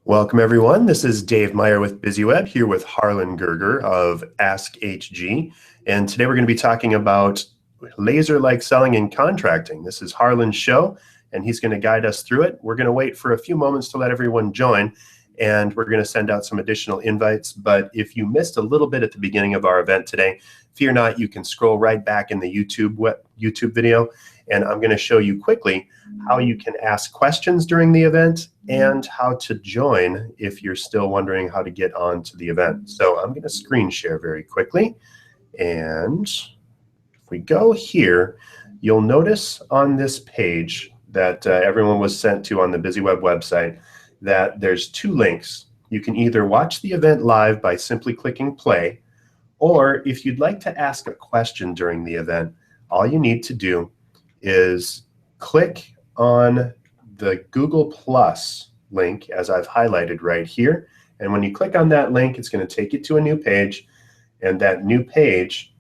Welcome everyone. This is Dave Meyer with BusyWeb here with Harlan Goerger of Ask HG. And today we're going to be talking about laser-like selling and contracting. This is Harlan's show and he's going to guide us through it. We're going to wait for a few moments to let everyone join and we're going to send out some additional invites. But if you missed a little bit at the beginning of our event today, fear not, you can scroll right back in the YouTube video and I'm going to show you quickly how you can ask questions during the event and how to join if you're still wondering how to get on to the event. So I'm going to screen share very quickly. And if we go here, you'll notice on this page that everyone was sent to on the BusyWeb website that there's two links. You can either watch the event live by simply clicking play, or if you'd like to ask a question during the event, all you need to do is click on the Google Plus link as I've highlighted right here. And when you click on that link, it's going to take you to a new page. And that new page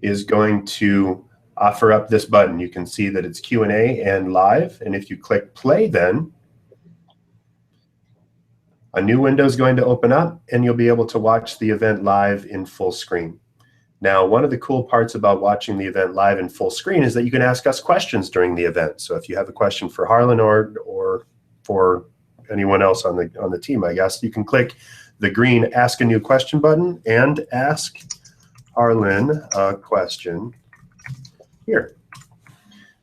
is going to offer up this button. You can see that it's Q&A and live. And if you click play then, a new window is going to open up and you'll be able to watch the event live in full screen. Now, one of the cool parts about watching the event live in full screen is that you can ask us questions during the event. So if you have a question for Harlan or for anyone else on the team, I guess, you can click the green Ask a New Question button and ask Harlan a question here.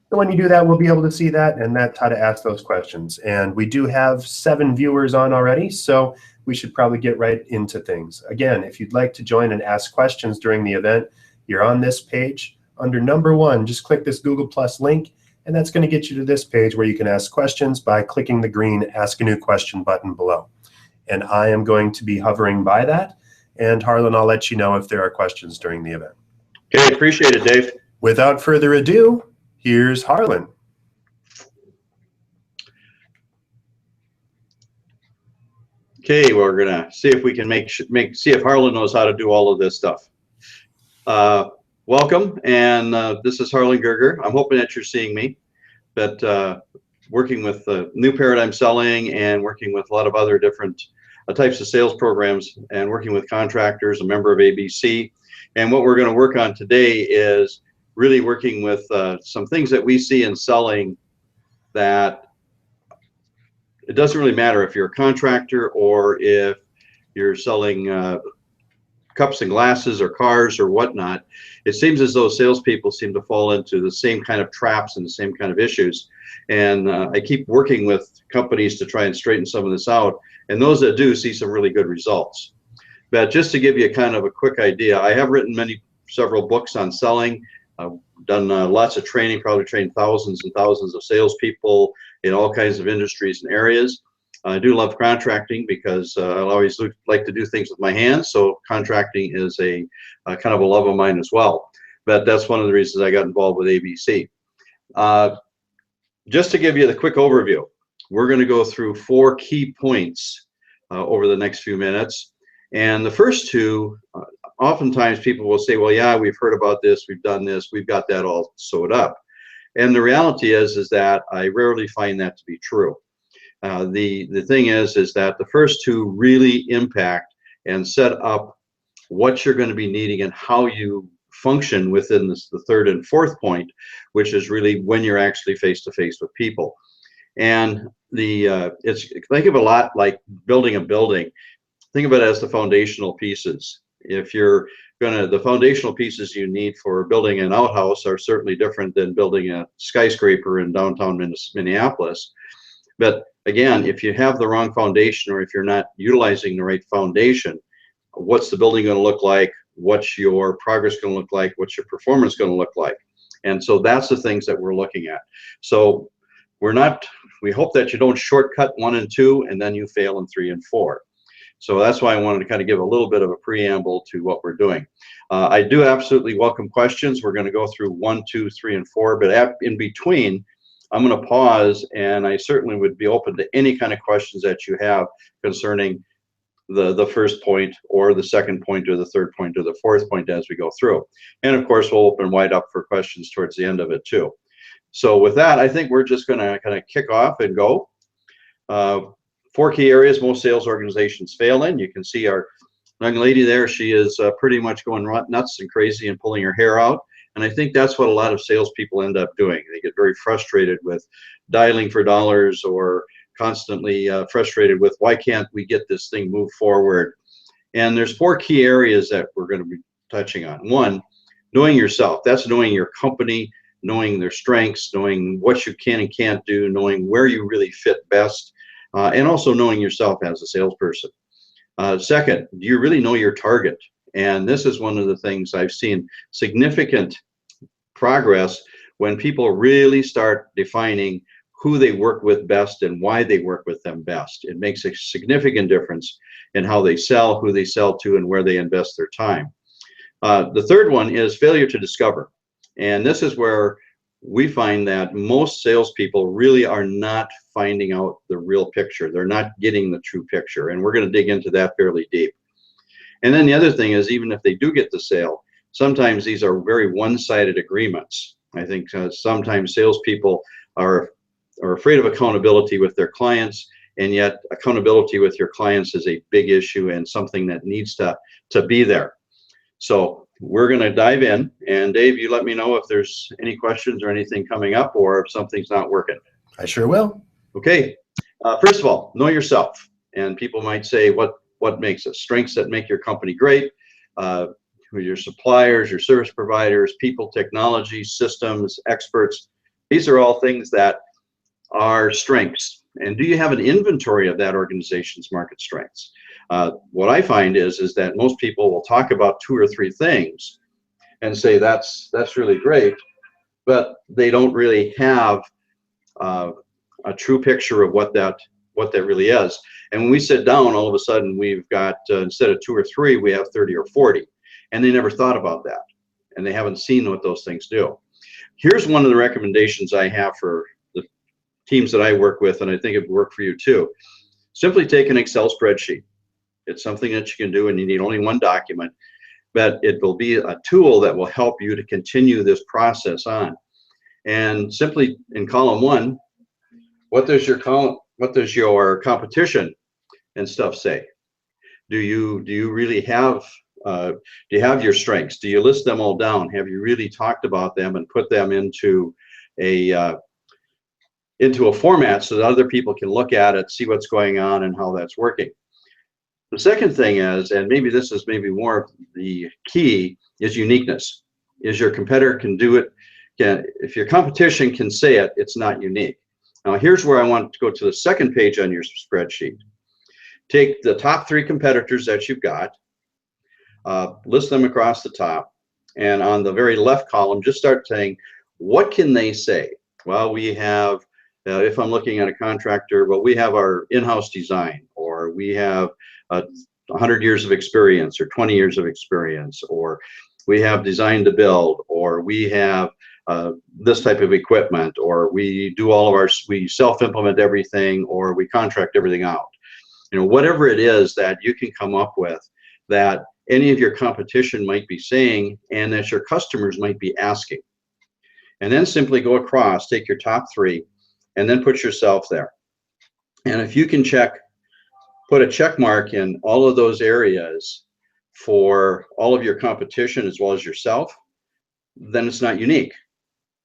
So when you do that, we'll be able to see that, and that's how to ask those questions. And we do have 7 viewers on already, so we should probably get right into things. Again, if you'd like to join and ask questions during the event, you're on this page. Under number 1, just click this Google Plus link, and that's going to get you to this page where you can ask questions by clicking the green Ask a New Question button below. And I am going to be hovering by that, and Harlan, I'll let you know if there are questions during the event. Okay, appreciate it, Dave. Without further ado, here's Harlan. Okay, we're gonna see if we can see if Harlan knows how to do all of this stuff. Welcome, and this is Harlan Goerger. I'm hoping that you're seeing me, but working with new paradigm selling and working with a lot of other different types of sales programs and working with contractors, a member of ABC. And what we're going to work on today is really working with some things that we see in selling that it doesn't really matter if you're a contractor or if you're selling cups and glasses or cars or whatnot. It seems as though salespeople seem to fall into the same kind of traps and the same kind of issues. And I keep working with companies to try and straighten some of this out. And those that do see some really good results. But just to give you kind of a quick idea, I have written several books on selling. I've done lots of training, probably trained thousands and thousands of salespeople in all kinds of industries and areas. I do love contracting because I always like to do things with my hands, so contracting is a kind of a love of mine as well. But that's one of the reasons I got involved with ABC. Just to give you the quick overview, we're going to go through 4 key points over the next few minutes. And the first 2, oftentimes people will say, well, yeah, we've heard about this, we've done this, we've got that all sewed up. And the reality is that I rarely find that to be true. The thing is that the first 2 really impact and set up what you're going to be needing and how you function within the 3rd and 4th point, which is really when you're actually face-to-face with people. And think of a lot like building a building. Think of it as the foundational pieces. If you're the foundational pieces you need for building an outhouse are certainly different than building a skyscraper in downtown Minneapolis. But again, if you have the wrong foundation or if you're not utilizing the right foundation, what's the building going to look like? What's your progress going to look like? What's your performance going to look like? And so that's the things that we're looking at. So we hope that you don't shortcut 1 and 2 and then you fail in 3 and 4. So that's why I wanted to kind of give a little bit of a preamble to what we're doing. I do absolutely welcome questions. We're going to go through 1, 2, 3, and 4, but in between, I'm going to pause, and I certainly would be open to any kind of questions that you have concerning the first point or the 2nd point or the 3rd point or the 4th point as we go through. And of course, we'll open wide up for questions towards the end of it too. So with that, I think we're just going to kind of kick off and go. 4 key areas most sales organizations fail in. You can see our young lady there. She is pretty much going nuts and crazy and pulling her hair out. And I think that's what a lot of salespeople end up doing. They get very frustrated with dialing for dollars, or constantly frustrated with, why can't we get this thing moved forward? And there's 4 key areas that we're going to be touching on. 1, knowing yourself. That's knowing your company, knowing their strengths, knowing what you can and can't do, knowing where you really fit best, and also knowing yourself as a salesperson. 2nd, do you really know your target? And this is one of the things I've seen significant progress when people really start defining who they work with best and why they work with them best. It makes a significant difference in how they sell, who they sell to, and where they invest their time. The 3rd one is failure to discover. And this is where we find that most salespeople really are not finding out the real picture. They're not getting the true picture. And we're going to dig into that fairly deep. And then the other thing is, even if they do get the sale, sometimes these are very one-sided agreements. I think sometimes salespeople are afraid of accountability with their clients, and yet accountability with your clients is a big issue and something that needs to be there. So we're going to dive in, and Dave, you let me know if there's any questions or anything coming up, or if something's not working. I sure will. Okay. First of all, know yourself. And people might say, what makes us? Strengths that make your company great, who are your suppliers, your service providers, people, technology, systems, experts. These are all things that are strengths. And do you have an inventory of that organization's market strengths? What I find is that most people will talk about 2 or 3 things and say that's really great, but they don't really have a true picture of what that really is. And when we sit down, all of a sudden we've got instead of 2 or 3, we have 30 or 40, and they never thought about that, and they haven't seen what those things do. Here's one of the recommendations I have for the teams that I work with, and I think it would work for you too. Simply take an Excel spreadsheet. It's something that you can do, and you need only 1 document, but it will be a tool that will help you to continue this process on. And simply in column 1, what does your competition and stuff say? Do you really have do you have your strengths? Do you list them all down? Have you really talked about them and put them into a format so that other people can look at it, see what's going on, and how that's working? The second thing is, and maybe this is more the key, is uniqueness. Is your competitor can do it? If your competition can say it, it's not unique. Now here's where I want to go to the second page on your spreadsheet. Take the top 3 competitors that you've got, list them across the top, and on the very left column, just start saying, what can they say? Well, we have, if I'm looking at a contractor, well, we have our in-house design, or we have 100 years of experience, or 20 years of experience, or we have design to build, or we have this type of equipment, or we do we self-implement everything, or we contract everything out. Whatever it is that you can come up with that any of your competition might be saying and that your customers might be asking. And then simply go across, take your top 3, and then put yourself there. And if you can put a check mark in all of those areas for all of your competition as well as yourself, then it's not unique.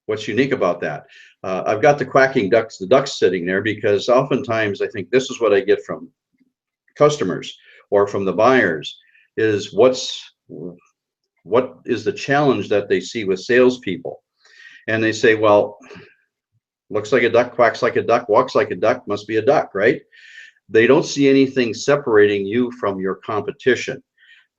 What's unique about that? I've got the quacking ducks, the ducks sitting there, because oftentimes I think this is what I get from customers or from the buyers, is what is the challenge that they see with salespeople. And they say, well, looks like a duck, quacks like a duck, walks like a duck, must be a duck, right? They don't see anything separating you from your competition.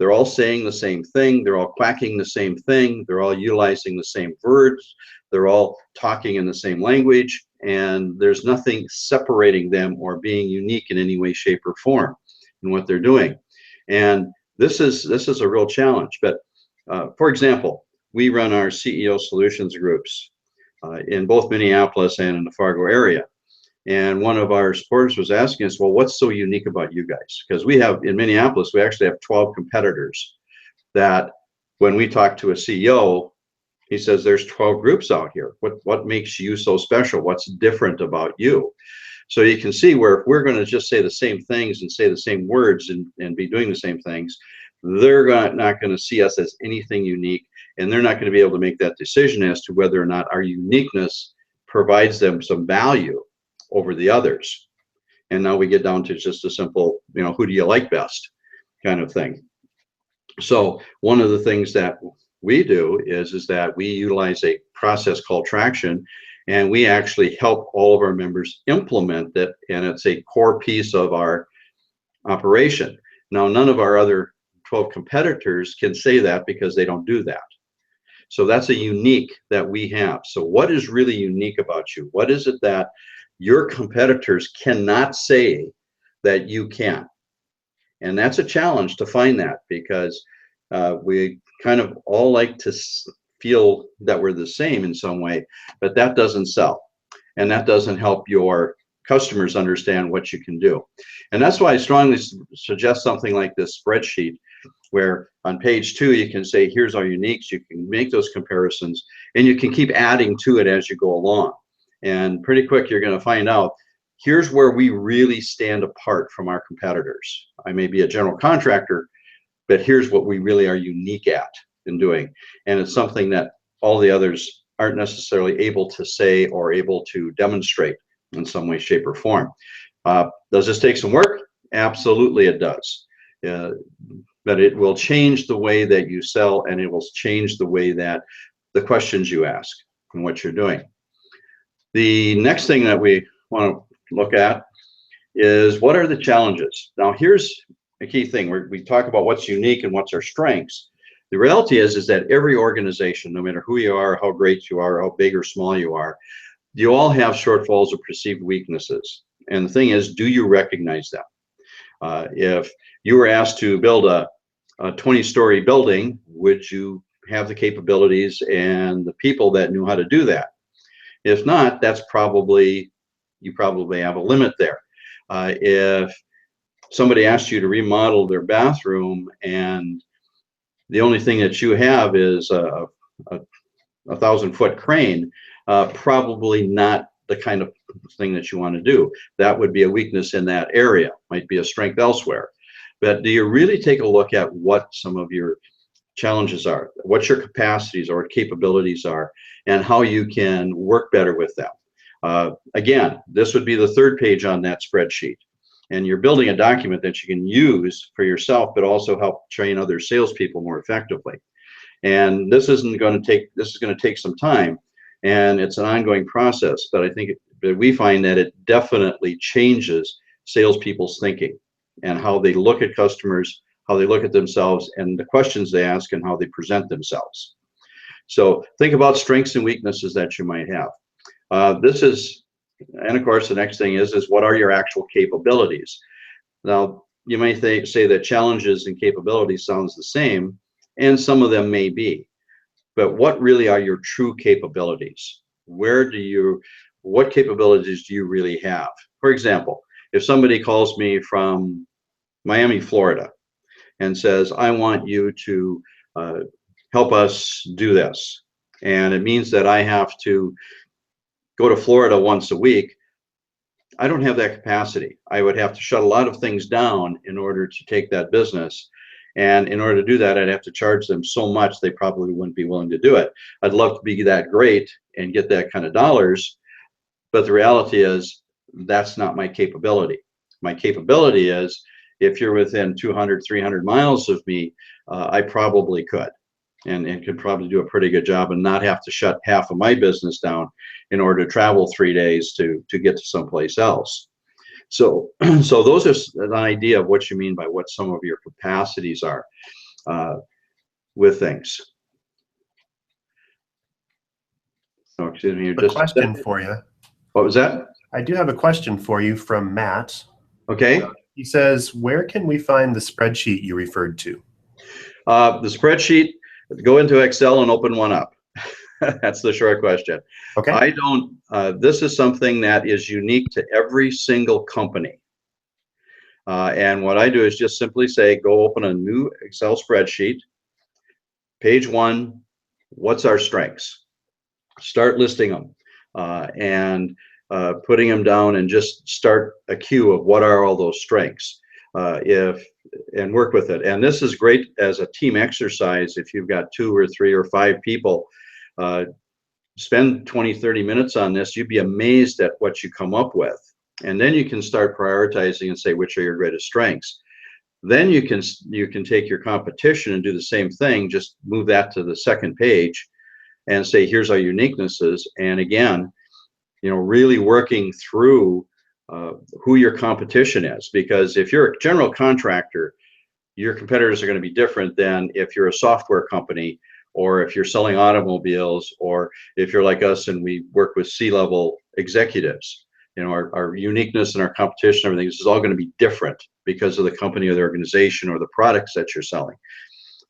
They're all saying the same thing. They're all quacking the same thing. They're all utilizing the same words. They're all talking in the same language, and there's nothing separating them or being unique in any way, shape, or form in what they're doing. And this is a real challenge. But for example, we run our CEO solutions groups in both Minneapolis and in the Fargo area. And one of our supporters was asking us, well, what's so unique about you guys? Because we have, in Minneapolis, we actually have 12 competitors that when we talk to a CEO, he says, there's 12 groups out here. What makes you so special? What's different about you? So you can see where if we're going to just say the same things and say the same words and be doing the same things, they're not going to see us as anything unique, and they're not going to be able to make that decision as to whether or not our uniqueness provides them some value over the others. And now we get down to just a simple, who do you like best kind of thing. So one of the things that we do is that we utilize a process called traction, and we actually help all of our members implement it, and it's a core piece of our operation. Now, none of our other 12 competitors can say that because they don't do that. So that's a unique that we have. So what is really unique about you? What is it that your competitors cannot say that you can? And that's a challenge to find that, because we kind of all like to feel that we're the same in some way, but that doesn't sell. And that doesn't help your customers understand what you can do. And that's why I strongly suggest something like this spreadsheet, where on page 2, you can say, here's our uniques. You can make those comparisons, and you can keep adding to it as you go along. And pretty quick, you're going to find out, here's where we really stand apart from our competitors. I may be a general contractor, but here's what we really are unique at in doing. And it's something that all the others aren't necessarily able to say or able to demonstrate in some way, shape, or form. Does this take some work? Absolutely it does. But it will change the way that you sell, and it will change the way that the questions you ask and what you're doing. The next thing that we want to look at is, what are the challenges? Now, here's a key thing. We talk about what's unique and what's our strengths. The reality is that every organization, no matter who you are, how great you are, how big or small you are, you all have shortfalls or perceived weaknesses. And the thing is, do you recognize them? If you were asked to build a 20-story building, would you have the capabilities and the people that knew how to do that? If not, you probably have a limit there. If somebody asked you to remodel their bathroom and the only thing that you have is a 1,000-foot crane, probably not the kind of thing that you want to do. That would be a weakness in that area, might be a strength elsewhere. But do you really take a look at what some of your challenges are, what your capacities or capabilities are, and how you can work better with them? Again, this would be the 3rd page on that spreadsheet. And you're building a document that you can use for yourself, but also help train other salespeople more effectively. And this is going to take some time, and it's an ongoing process. But I think that we find that it definitely changes salespeople's thinking and how they look at customers, how they look at themselves, and the questions they ask, and how they present themselves. So think about strengths and weaknesses that you might have. And of course, the next thing is what are your actual capabilities? Now, you may say that challenges and capabilities sounds the same, and some of them may be. But what really are your true capabilities? What capabilities do you really have? For example, if somebody calls me from Miami, Florida, and says, I want you to help us do this, and it means that I have to go to Florida once a week, I don't have that capacity. I would have to shut a lot of things down in order to take that business. And in order to do that, I'd have to charge them so much they probably wouldn't be willing to do it. I'd love to be that great and get that kind of dollars, but the reality is that's not my capability. My capability is, if you're within 200, 300 miles of me, I probably could and could probably do a pretty good job and not have to shut half of my business down in order to travel 3 days to get to someplace else. So those are an idea of what you mean by what some of your capacities are with things. Oh, excuse me. A question for you. What was that? I do have a question for you from Matt. Okay. He says, where can we find the spreadsheet you referred to? The spreadsheet, go into Excel and open one up. That's the short question. Okay. I don't, this is something that is unique to every single company. And what I do is just simply say, go open a new Excel spreadsheet. Page 1, what's our strengths? Start listing them. And putting them down and just start a queue of what are all those strengths, and work with it. And this is great as a team exercise. If you've got 2 or 3 or 5 people, spend 20-30 minutes on this. You'd be amazed at what you come up with. And then you can start prioritizing and say, which are your greatest strengths? Then you can take your competition and do the same thing, just move that to the second page and say, here's our uniquenesses. And again, really working through who your competition is, because if you're a general contractor, your competitors are going to be different than if you're a software company, or if you're selling automobiles, or if you're like us and we work with C-level executives. Our uniqueness and our competition, everything, this is all going to be different because of the company or the organization or the products that you're selling.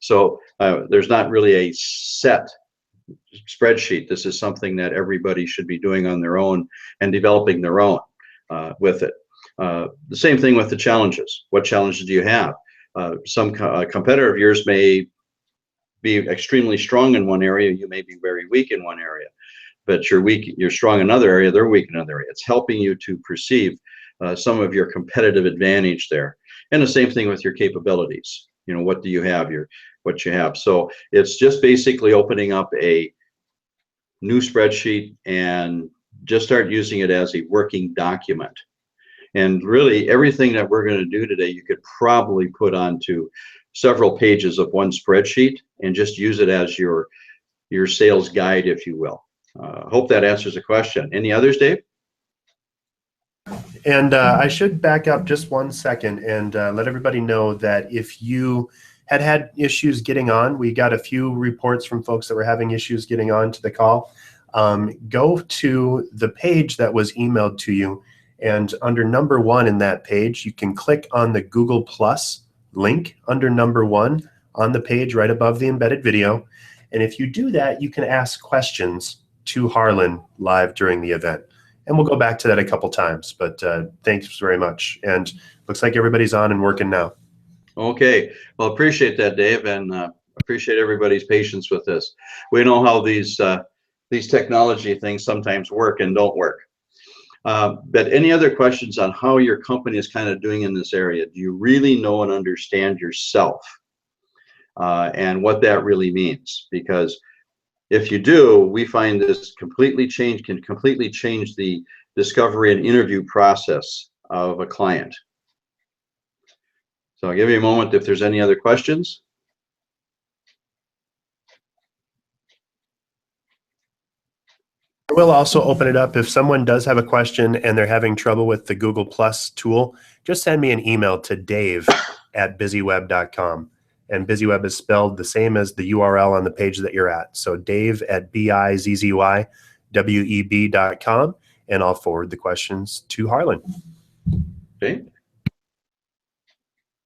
So there's not really a set spreadsheet. This is something that everybody should be doing on their own and developing their own with it. The same thing with the challenges. What challenges do you have? Some competitor of yours may be extremely strong in one area. You may be very weak in one area, but you're strong in another area, they're weak in another area. It's helping you to perceive some of your competitive advantage there. And the same thing with your capabilities. What do you have? What you have. So it's just basically opening up a new spreadsheet and just start using it as a working document. And really everything that we're going to do today, you could probably put onto several pages of one spreadsheet and just use it as your sales guide, if you will. Hope that answers the question. Any others, Dave? And I should back up just 1 second and let everybody know that if you had issues getting on, we got a few reports from folks that were having issues getting on to the call. Go to the page that was emailed to you, and under number 1 in that page, you can click on the Google Plus link under number 1 on the page right above the embedded video. And if you do that, you can ask questions to Harlan live during the event. And we'll go back to that a couple times, but thanks very much. And looks like everybody's on and working now. Okay, well, appreciate that, Dave, and appreciate everybody's patience with this. We know how these technology things sometimes work and don't work. But any other questions on how your company is kind of doing in this area? Do you really know and understand yourself and what that really means? Because if you do, we find this can completely change the discovery and interview process of a client. So I'll give you a moment if there's any other questions. We'll also open it up if someone does have a question and they're having trouble with the Google Plus tool. Just send me an email to dave@busyweb.com. And BusyWeb is spelled the same as the URL on the page that you're at. So dave@bizyweb.com, and I'll forward the questions to Harlan. Okay.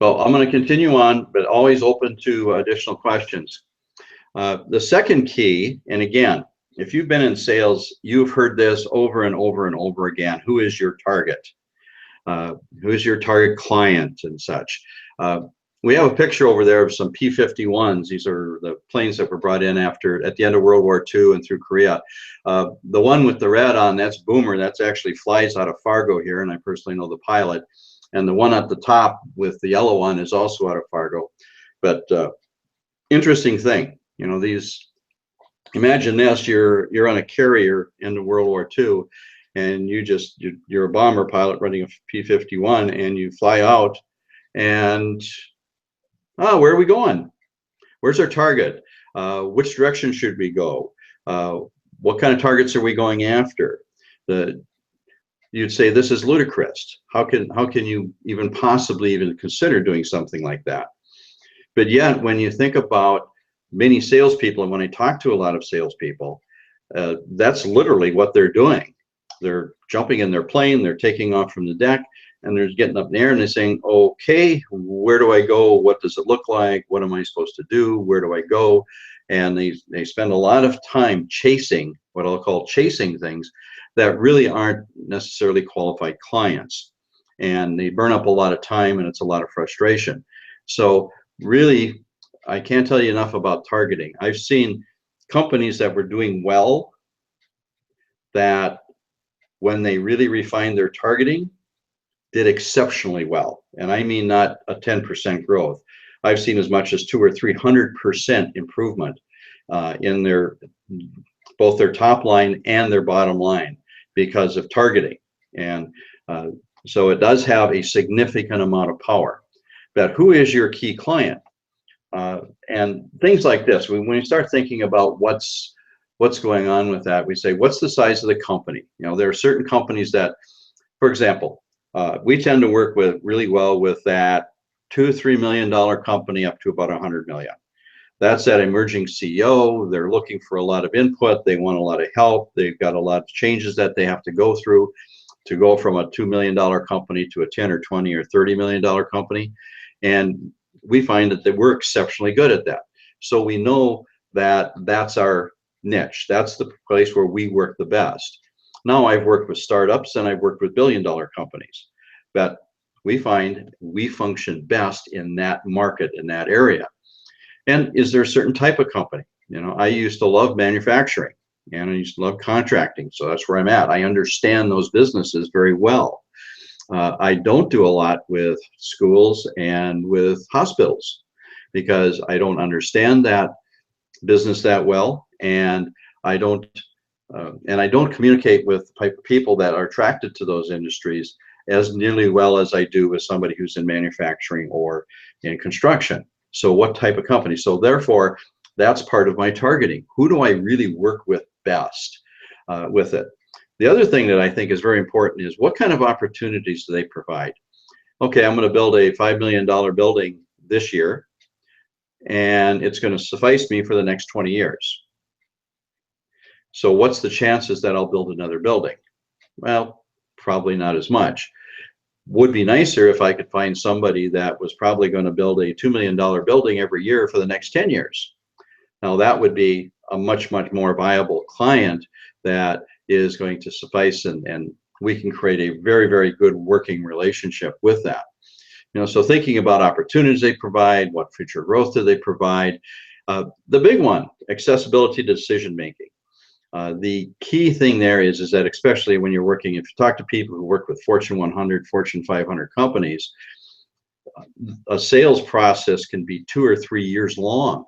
Well, I'm going to continue on, but always open to additional questions. The second key, and again, if you've been in sales, you've heard this over and over and over again. Who is your target? Who is your target client and such? We have a picture over there of some P-51s. These are the planes that were brought in at the end of World War II and through Korea. The one with the red on, that's Boomer. That's actually flies out of Fargo here, and I personally know the pilot. And the one at the top with the yellow one is also out of Fargo. But interesting thing, imagine this: you're on a carrier in World War II, and you're a bomber pilot running a P-51, and you fly out, and where are we going? Where's our target? Which direction should we go? What kind of targets are we going after? You'd say this is ludicrous. How can you even possibly even consider doing something like that? But yet, when you think about many salespeople, and when I talk to a lot of salespeople, that's literally what they're doing. They're jumping in their plane, they're taking off from the deck, and they're getting up in the air and they're saying, okay, where do I go? What does it look like? What am I supposed to do? Where do I go? And they spend a lot of time chasing, what I'll call chasing things that really aren't necessarily qualified clients. And they burn up a lot of time, and it's a lot of frustration. So really, I can't tell you enough about targeting. I've seen companies that were doing well that when they really refined their targeting, did exceptionally well. And I mean not a 10% growth. I've seen as much as 200 or 300% improvement in both their top line and their bottom line because of targeting. And so it does have a significant amount of power. But who is your key client? And things like this, when you start thinking about what's going on with that, we say, what's the size of the company? There are certain companies that, for example, we tend to work really well with that $2-3 million company up to about 100 million. That's that emerging CEO. They're looking for a lot of input. They want a lot of help. They've got a lot of changes that they have to go through to go from a $2 million company to a 10 or 20 or $30 million company. And we find that we're exceptionally good at that. So we know that that's our niche. That's the place where we work the best. Now I've worked with startups and I've worked with billion-dollar companies, but we find we function best in that market, in that area. And is there a certain type of company? I used to love manufacturing and I used to love contracting. So that's where I'm at. I understand those businesses very well. I don't do a lot with schools and with hospitals because I don't understand that business that well, and I don't communicate with the type of people that are attracted to those industries as nearly well as I do with somebody who's in manufacturing or in construction. So what type of company? So therefore, that's part of my targeting. Who do I really work with best with it? The other thing that I think is very important is what kind of opportunities do they provide? Okay, I'm going to build a $5 million building this year, and it's going to suffice me for the next 20 years. So what's the chances that I'll build another building? Well, probably not as much. Would be nicer if I could find somebody that was probably going to build a $2 million building every year for the next 10 years. Now that would be a much, much more viable client that is going to suffice, and we can create a very, very good working relationship with that. So thinking about opportunities they provide, what future growth do they provide? The big one, accessibility to decision making. The key thing there is that especially when you're working, if you talk to people who work with Fortune 100, Fortune 500 companies, a sales process can be 2 or 3 years long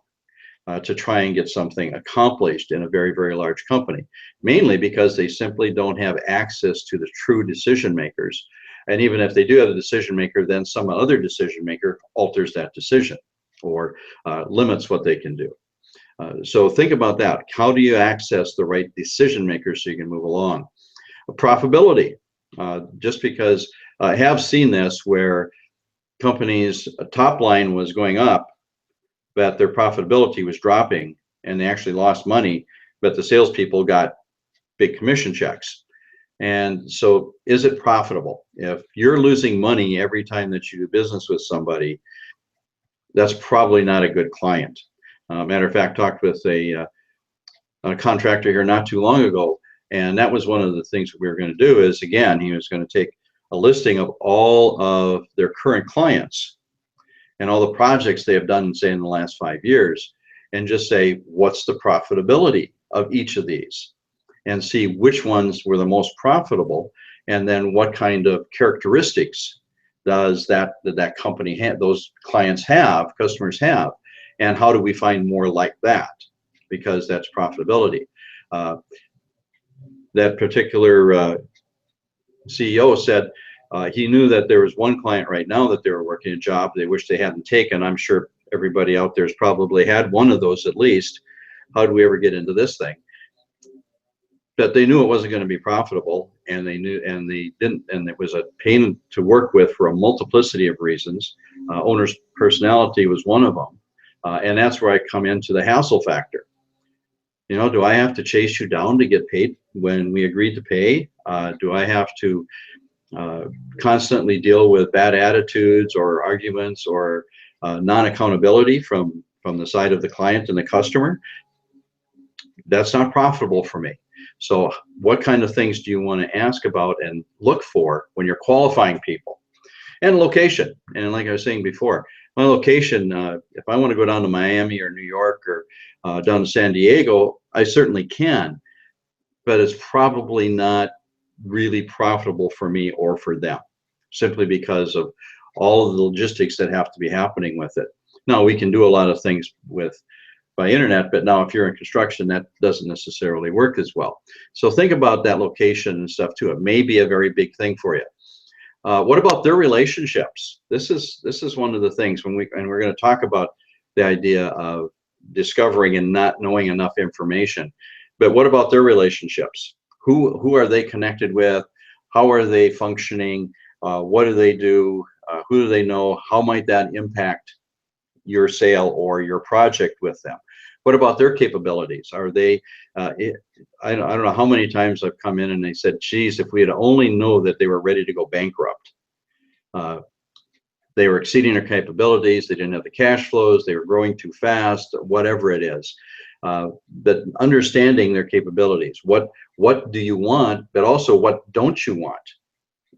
to try and get something accomplished in a very, very large company, mainly because they simply don't have access to the true decision makers. And even if they do have a decision maker, then some other decision maker alters that decision or limits what they can do. So think about that. How do you access the right decision makers so you can move along? Profitability, just because I have seen this where companies' top line was going up, but their profitability was dropping and they actually lost money, but the salespeople got big commission checks. And so is it profitable? If you're losing money every time that you do business with somebody, that's probably not a good client. Matter of fact, talked with a contractor here not too long ago, and that was one of the things we were going to do is, again, he was going to take a listing of all of their current clients and all the projects they have done, say, in the last 5 years, and just say, what's the profitability of each of these? And see which ones were the most profitable, and then what kind of characteristics does that company have, those clients have, customers have, and how do we find more like that? Because that's profitability. That particular CEO said he knew that there was one client right now that they were working a job they wish they hadn't taken. I'm sure everybody out there's probably had one of those at least. How do we ever get into this thing? But they knew it wasn't going to be profitable, and they knew, and they didn't, and it was a pain to work with for a multiplicity of reasons. Owner's personality was one of them, and that's where I come into the hassle factor. Do I have to chase you down to get paid when we agreed to pay? Do I have to constantly deal with bad attitudes or arguments or non-accountability from the side of the client and the customer? That's not profitable for me. So what kind of things do you want to ask about and look for when you're qualifying people? And location. And like I was saying before, my location, if I want to go down to Miami or New York or down to San Diego, I certainly can, but it's probably not really profitable for me or for them, simply because of all of the logistics that have to be happening with it. Now, we can do a lot of things by internet, but now if you're in construction, that doesn't necessarily work as well. So think about that location and stuff too. It may be a very big thing for you. What about their relationships? This is one of the things we're going to talk about the idea of discovering and not knowing enough information. But what about their relationships? Who are they connected with? How are they functioning? What do they do? Who do they know? How might that impact your sale or your project with them? What about their capabilities? Are they, I don't know how many times I've come in and they said, geez, if we had only known that they were ready to go bankrupt. They were exceeding their capabilities. They didn't have the cash flows. They were growing too fast, whatever it is. But understanding their capabilities. What do you want, but also what don't you want?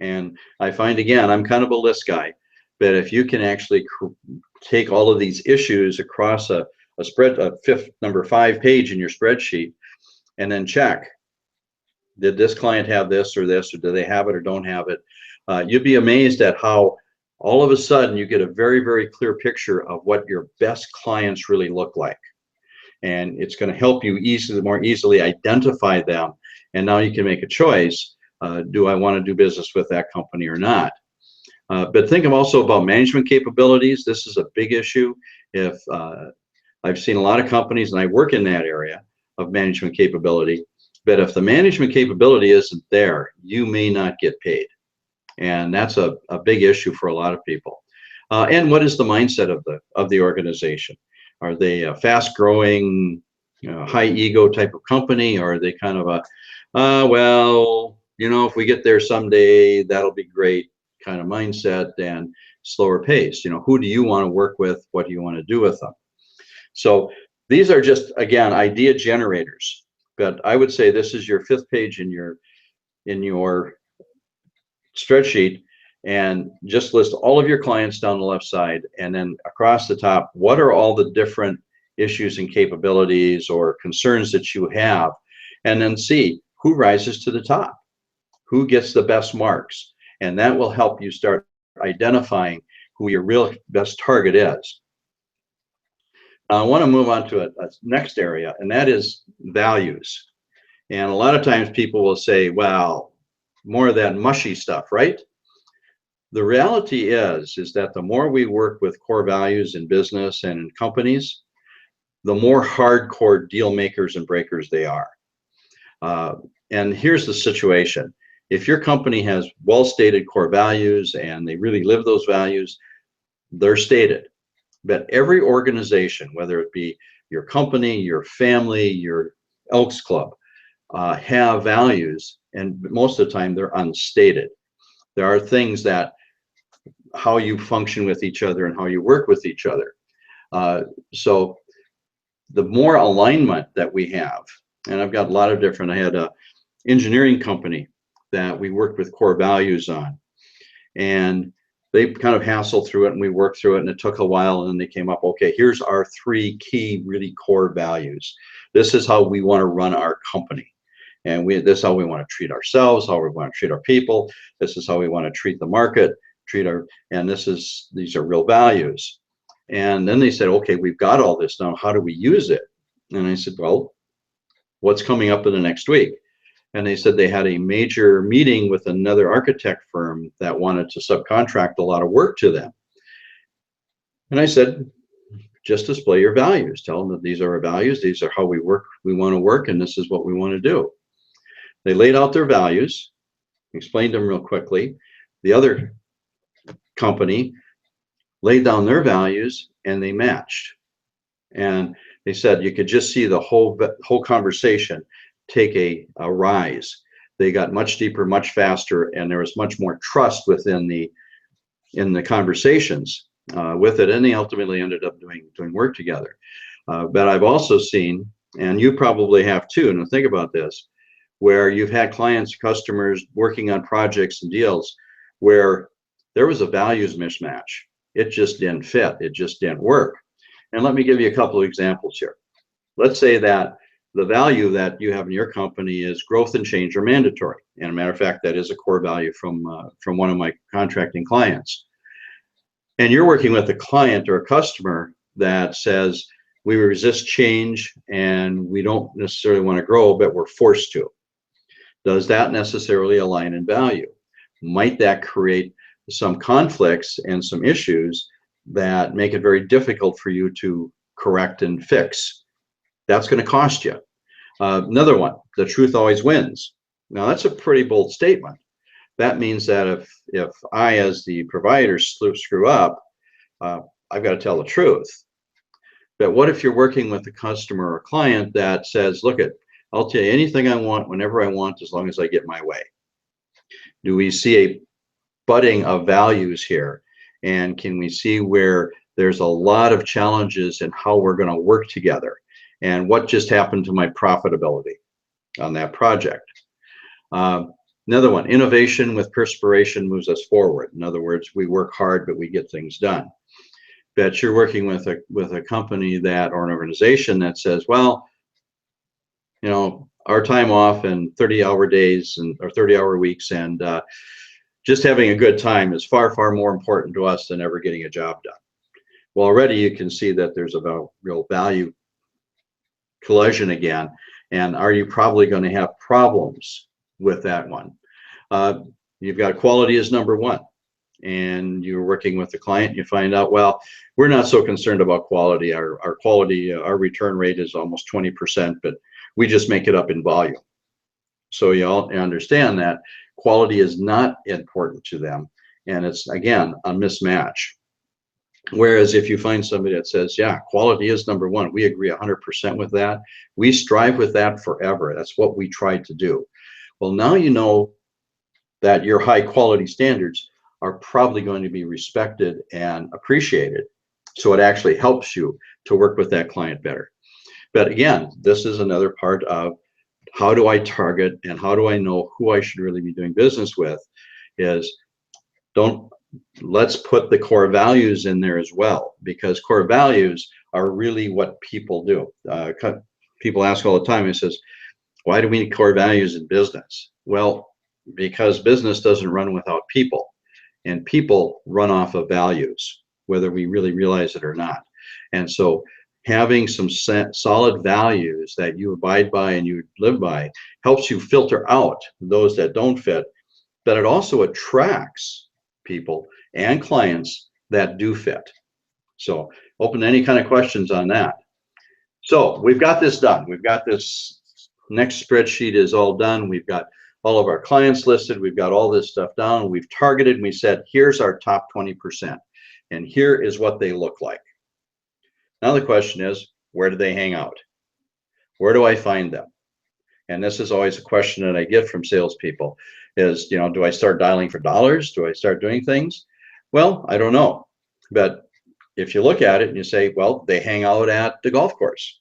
And I find, again, I'm kind of a list guy, but if you can actually take all of these issues across a number 5 page in your spreadsheet, and then check, did this client have this, or do they have it or don't have it? You'd be amazed at how all of a sudden you get a very, very clear picture of what your best clients really look like. And it's going to help you more easily identify them. And now you can make a choice. Do I want to do business with that company or not? But think also about management capabilities. This is a big issue. If I've seen a lot of companies, and I work in that area of management capability, but if the management capability isn't there, you may not get paid. And that's a big issue for a lot of people. And what is the mindset of the organization? Are they a fast-growing, high ego type of company, or are they kind of a, well, if we get there someday, that'll be great kind of mindset and slower pace? Who do you want to work with? What do you want to do with them? So these are just, again, idea generators. But I would say this is your 5th page in your spreadsheet, and just list all of your clients down the left side, and then across the top, what are all the different issues and capabilities or concerns that you have, and then see who rises to the top, who gets the best marks, and that will help you start identifying who your real best target is. I want to move on to a next area, and that is values. And a lot of times people will say, well, more of that mushy stuff, right? The reality is that the more we work with core values in business and in companies, the more hardcore deal makers and breakers they are. And here's the situation. If your company has well-stated core values and they really live those values, they're stated. But every organization, whether it be your company, your family, your Elks Club, have values, and most of the time they're unstated. There are things that how you function with each other and how you work with each other. So the more alignment that we have, and I've got a lot of different, I had an engineering company that we worked with core values on, and they kind of hassled through it and we worked through it, and it took a while, and then they came up, okay, here's our 3 key really core values. This is how we want to run our company. And this is how we want to treat ourselves, how we want to treat our people. This is how we want to treat the market, and these are real values. And then they said, okay, we've got all this now. How do we use it? And I said, well, what's coming up in the next week? And they said they had a major meeting with another architect firm that wanted to subcontract a lot of work to them. And I said, just display your values. Tell them that these are our values. These are how we work. We want to work, and this is what we want to do. They laid out their values, explained them real quickly. The other company laid down their values, and they matched. And they said you could just see the whole conversation take a rise. They got much deeper, much faster, and there was much more trust within the conversations with it, and they ultimately ended up doing work together. But I've also seen, and you probably have too, and think about this, where you've had clients, customers working on projects and deals where there was a values mismatch. It just didn't fit. It just didn't work. And let me give you a couple of examples here. Let's say that the value that you have in your company is growth and change are mandatory. And a matter of fact, that is a core value from one of my contracting clients. And you're working with a client or a customer that says, we resist change and we don't necessarily want to grow, but we're forced to. Does that necessarily align in value? Might that create some conflicts and some issues that make it very difficult for you to correct and fix? That's going to cost you. Another one, the truth always wins. Now that's a pretty bold statement. That means that if I, as the provider, screw up, I've got to tell the truth. But what if you're working with a customer or a client that says, look, I'll tell you anything I want, whenever I want, as long as I get my way? Do we see a budding of values here? And can we see where there's a lot of challenges in how we're going to work together? And what just happened to my profitability on that project? Another one, innovation with perspiration moves us forward. In other words, we work hard, but we get things done. But you're working with a company that, or an organization that says, well, you know, our time off and 30-hour days or 30-hour weeks and just having a good time is far, far more important to us than ever getting a job done. Well, already you can see that there's a real value collision again. And are you probably going to have problems with that one? You've got quality as number one. And you're working with the client, you find out, well, we're not so concerned about quality. Our quality, our return rate is almost 20%, but we just make it up in volume. So you all understand that quality is not important to them. And it's, again, a mismatch. Whereas if you find somebody that says, yeah, quality is number one, we agree 100% with that. We strive with that forever. That's what we try to do. Well, now you know that your high quality standards are probably going to be respected and appreciated. So it actually helps you to work with that client better. But again, this is another part of how do I target and how do I know who I should really be doing business with, is let's put the core values in there as well, because core values are really what people do. People ask all the time, it says, why do we need core values in business? Well, because business doesn't run without people. And people run off of values, whether we really realize it or not. And so having some solid values that you abide by and you live by helps you filter out those that don't fit, but it also attracts people and clients that do fit. So open to any kind of questions on that. So we've got this done. We've got this next spreadsheet is all done. We've got all of our clients listed. We've got all this stuff down. We've targeted and we said, here's our top 20%. And here is what they look like. Now the question is, where do they hang out? Where do I find them? And this is always a question that I get from salespeople is, you know, do I start dialing for dollars? Do I start doing things? Well, I don't know. But if you look at it and you say, well, they hang out at the golf course.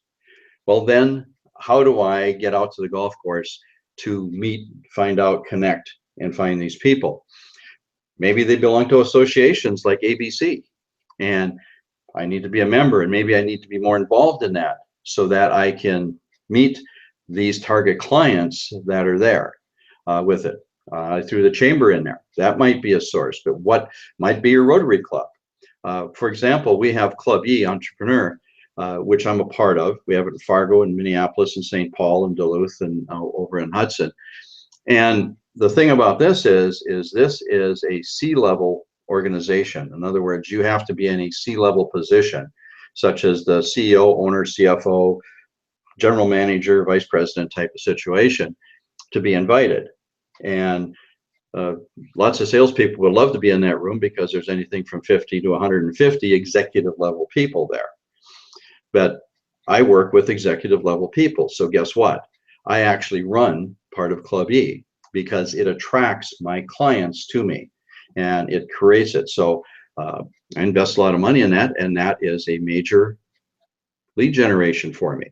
Well, then how do I get out to the golf course to meet, find out, connect, and find these people? Maybe they belong to associations like ABC, and I need to be a member, and maybe I need to be more involved in that so that I can meet these target clients that are there with it. Through the chamber in there, that might be a source, but what might be your Rotary Club? For example, we have Club E Entrepreneur, which I'm a part of. We have it in Fargo and Minneapolis and St. Paul and Duluth and over in Hudson. And the thing about this is this is a C-level organization. In other words, you have to be in a C-level position, such as the CEO, owner, CFO, general manager, vice president type of situation, to be invited. And lots of salespeople would love to be in that room because there's anything from 50 to 150 executive level people there. But I work with executive level people. So guess what? I actually run part of Club E because it attracts my clients to me and it creates it. So I invest a lot of money in that, and that is a major lead generation for me.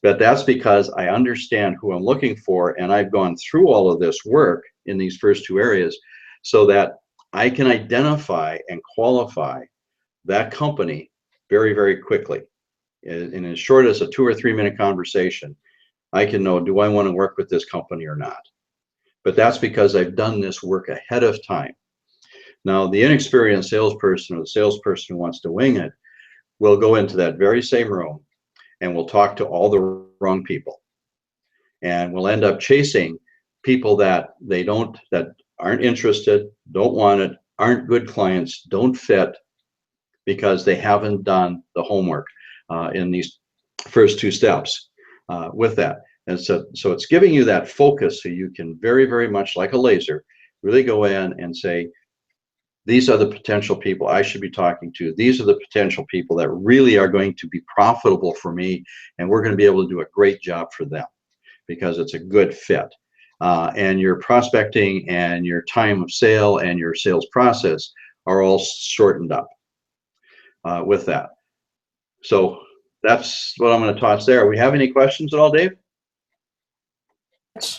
But that's because I understand who I'm looking for, and I've gone through all of this work in these first two areas so that I can identify and qualify that company very, very quickly in as short as a 2 or 3 minute conversation. I can know, do I want to work with this company or not? But that's because I've done this work ahead of time. Now, the inexperienced salesperson or the salesperson who wants to wing it will go into that very same room and will talk to all the wrong people. And we'll end up chasing people that that aren't interested, don't want it, aren't good clients, don't fit, because they haven't done the homework in these first two steps with that. And so it's giving you that focus so you can very, very much like a laser, really go in and say, these are the potential people I should be talking to. These are the potential people that really are going to be profitable for me, and we're going to be able to do a great job for them because it's a good fit. And your prospecting and your time of sale and your sales process are all shortened up with that. So that's what I'm going to toss there. We have any questions at all, Dave?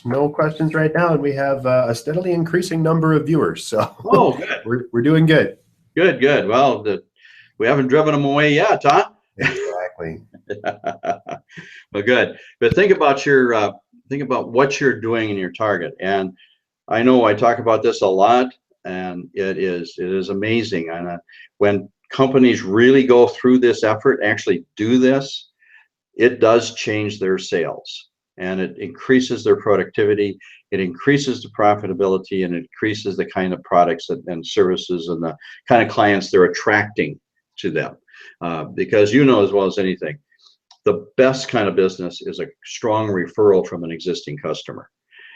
No questions right now, and we have a steadily increasing number of viewers. So oh, good. we're doing good. Good, good. Well, we haven't driven them away yet, huh? Exactly. Well, good. But think about what you're doing in your target. And I know I talk about this a lot, and it is amazing. And when companies really go through this effort, actually do this, it does change their sales. And it increases their productivity, it increases the profitability, and it increases the kind of products and services and the kind of clients they're attracting to them. Because you know as well as anything, the best kind of business is a strong referral from an existing customer.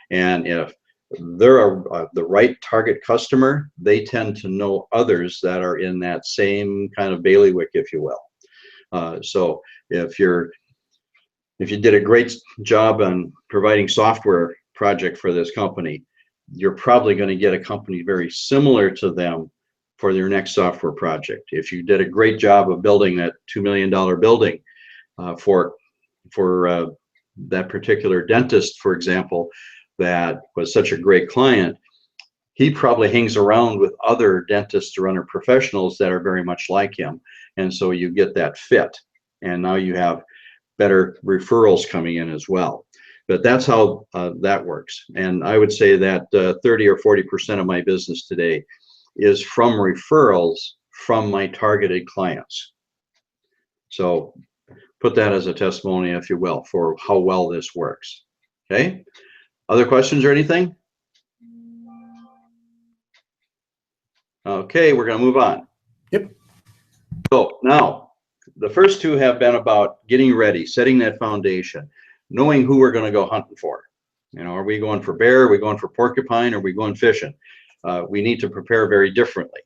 And if they're the right target customer, they tend to know others that are in that same kind of bailiwick, if you will. So if you did a great job on providing software project for this company, you're probably going to get a company very similar to them for your next software project. If you did a great job of building that $2 million building for that particular dentist, for example, that was such a great client, he probably hangs around with other dentists or other professionals that are very much like him. And so you get that fit. And now you have better referrals coming in as well. But that's how that works. And I would say that 30 or 40% of my business today is from referrals from my targeted clients. So put that as a testimony, if you will, for how well this works. Okay. Other questions or anything? Okay, we're going to move on. Yep. So now, the first two have been about getting ready, setting that foundation, knowing who we're going to go hunting for. You know, are we going for bear? Are we going for porcupine? Are we going fishing? We need to prepare very differently.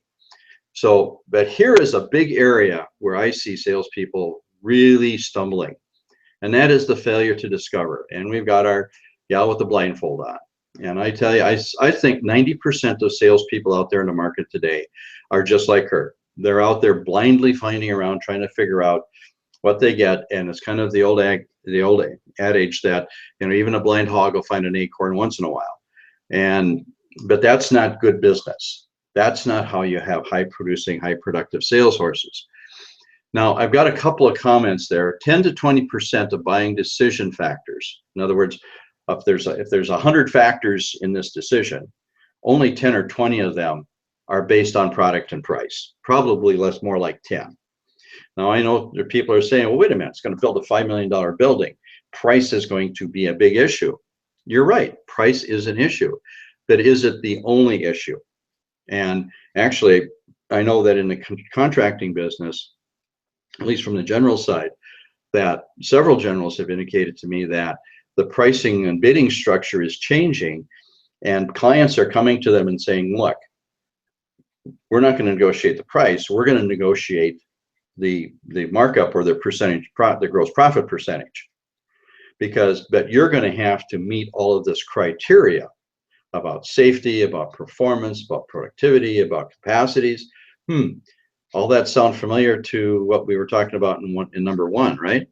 So, but here is a big area where I see salespeople really stumbling, and that is the failure to discover. And we've got our gal with the blindfold on. And I tell you, I think 90% of salespeople out there in the market today are just like her. They're out there blindly finding around, trying to figure out what they get. And it's kind of the old adage that, you know, even a blind hog will find an acorn once in a while. But that's not good business. That's not how you have high producing, high productive sales horses. Now, I've got a couple of comments there. 10 to 20% of buying decision factors. In other words, if there's 100 factors in this decision, only 10 or 20 of them are based on product and price, probably more like 10. Now, I know there people are saying, well, wait a minute, it's going to build a $5 million building. Price is going to be a big issue. You're right, price is an issue, but is it the only issue? And actually, I know that in the contracting business, at least from the general side, that several generals have indicated to me that the pricing and bidding structure is changing, and clients are coming to them and saying, look, we're not going to negotiate the price, we're going to negotiate the markup or the percentage, the gross profit percentage, but you're going to have to meet all of this criteria about safety, about performance, about productivity, about capacities. All that sound familiar to what we were talking about in number one, right?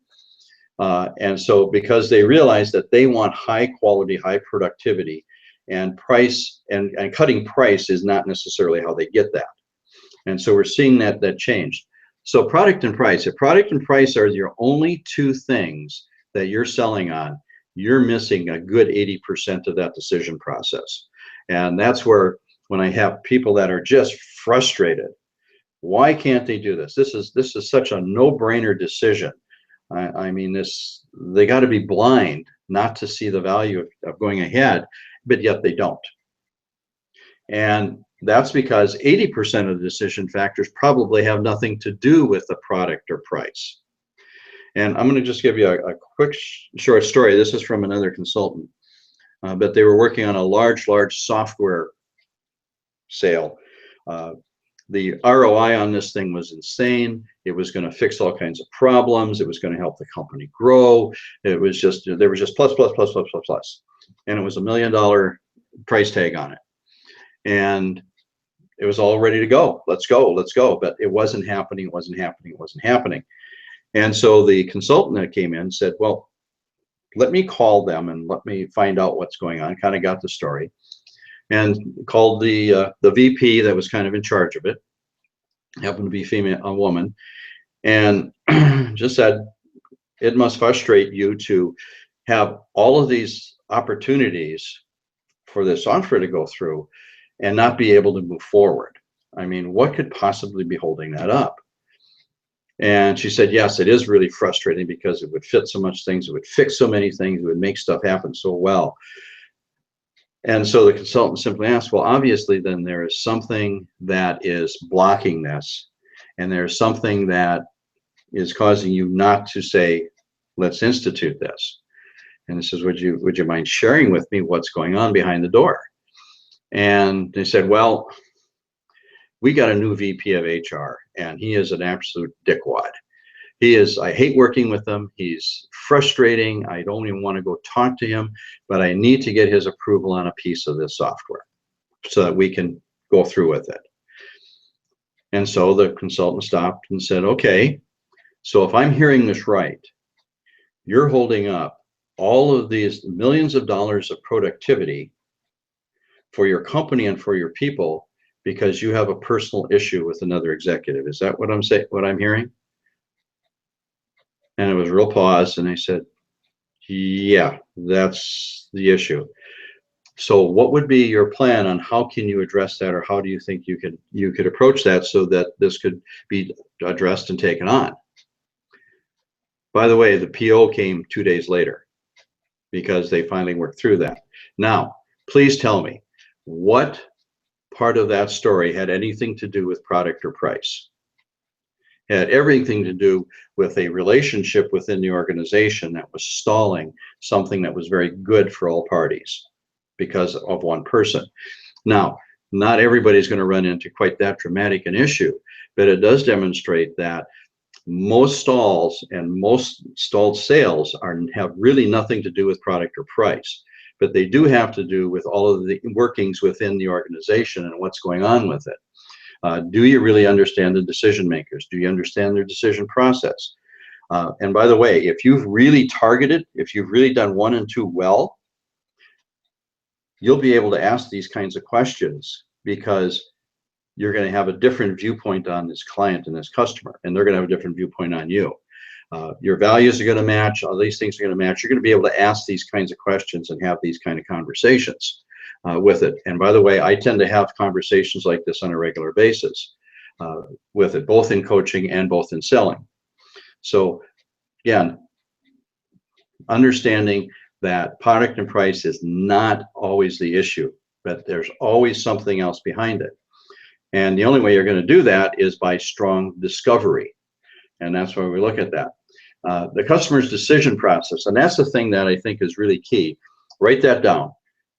And so because they realize that they want high quality, high productivity, and price and cutting price is not necessarily how they get that. And so we're seeing that change. So product and price, if product and price are your only two things that you're selling on, you're missing a good 80% of that decision process. And that's where, when I have people that are just frustrated, why can't they do this? This is such a no-brainer decision. I mean, they got to be blind not to see the value of going ahead, but yet they don't. And that's because 80% of the decision factors probably have nothing to do with the product or price. And I'm going to just give you a quick short story. This is from another consultant, but they were working on a large software sale. The ROI on this thing was insane. It was going to fix all kinds of problems. It was going to help the company grow. It was just, there was just plus. And it was $1 million price tag on it. And it was all ready to go. Let's go. But it wasn't happening. And so the consultant that came in said, well, let me call them and let me find out what's going on. Kind of got the story. And called the VP that was kind of in charge of it, happened to be a woman, and just said, it must frustrate you to have all of these opportunities for the software to go through and not be able to move forward. I mean, what could possibly be holding that up? And she said, yes, it is really frustrating because it would fit so much things, it would fix so many things, it would make stuff happen so well. And so the consultant simply asked, well, obviously then there is something that is blocking this, and there's something that is causing you not to say, let's institute this. And he says, would you mind sharing with me what's going on behind the door? And they said, well, we got a new VP of HR, and he is an absolute dickwad. I hate working with him. He's frustrating. I don't even want to go talk to him, but I need to get his approval on a piece of this software so that we can go through with it. And so the consultant stopped and said, okay, so if I'm hearing this right, you're holding up all of these millions of dollars of productivity for your company and for your people because you have a personal issue with another executive. Is that what I'm hearing? And it was a real pause, and I said, yeah, that's the issue. So what would be your plan on how can you address that, or how do you think you could approach that so that this could be addressed and taken on? By the way, the PO came 2 days later because they finally worked through that. Now, please tell me, what part of that story had anything to do with product or price? Had everything to do with a relationship within the organization that was stalling something that was very good for all parties because of one person. Now, not everybody's going to run into quite that dramatic an issue, but it does demonstrate that most stalls and most stalled sales have really nothing to do with product or price, but they do have to do with all of the workings within the organization and what's going on with it. Do you really understand the decision makers? Do you understand their decision process? And by the way, if you've really targeted, if you've really done 1 and 2 well, you'll be able to ask these kinds of questions because you're going to have a different viewpoint on this client and this customer, and they're going to have a different viewpoint on you. Your values are going to match, all these things are going to match. You're going to be able to ask these kinds of questions and have these kind of conversations with it. And by the way, I tend to have conversations like this on a regular basis with it, both in coaching and both in selling. So again, understanding that product and price is not always the issue, but there's always something else behind it. And the only way you're going to do that is by strong discovery. And that's why we look at that. The customer's decision process, and that's the thing that I think is really key. Write that down.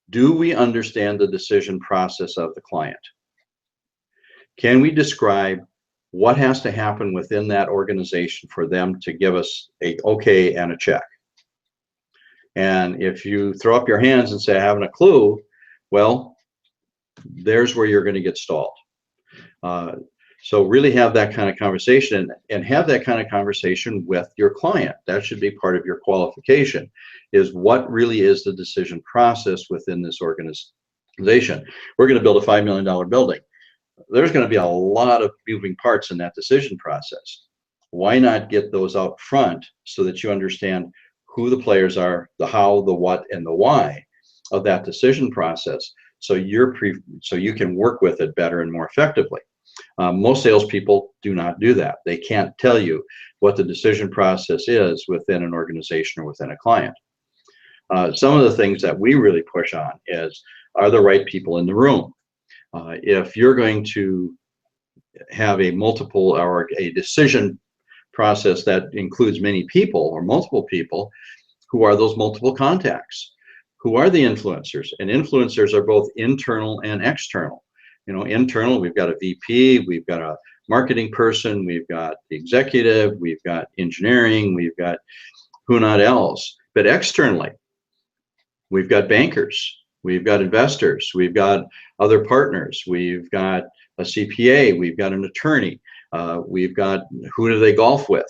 Do we understand the decision process of the client? Can we describe what has to happen within that organization for them to give us a okay and a check? And if you throw up your hands and say, I haven't a clue, well, there's where you're going to get stalled. So really have that kind of conversation, and have that kind of conversation with your client. That should be part of your qualification, is what really is the decision process within this organization. We're going to build a $5 million building. There's going to be a lot of moving parts in that decision process. Why not get those out front so that you understand who the players are, the how, the what, and the why of that decision process, so you can work with it better and more effectively. Most salespeople do not do that. They can't tell you what the decision process is within an organization or within a client. Some of the things that we really push on is, are the right people in the room? If you're going to have a multiple or a decision process that includes many people or multiple people, who are those multiple contacts? Who are the influencers? And influencers are both internal and external. You know, internal, we've got a VP, we've got a marketing person, we've got the executive, we've got engineering, we've got who not else. But externally, we've got bankers, we've got investors, we've got other partners, we've got a CPA, we've got an attorney, we've got who do they golf with.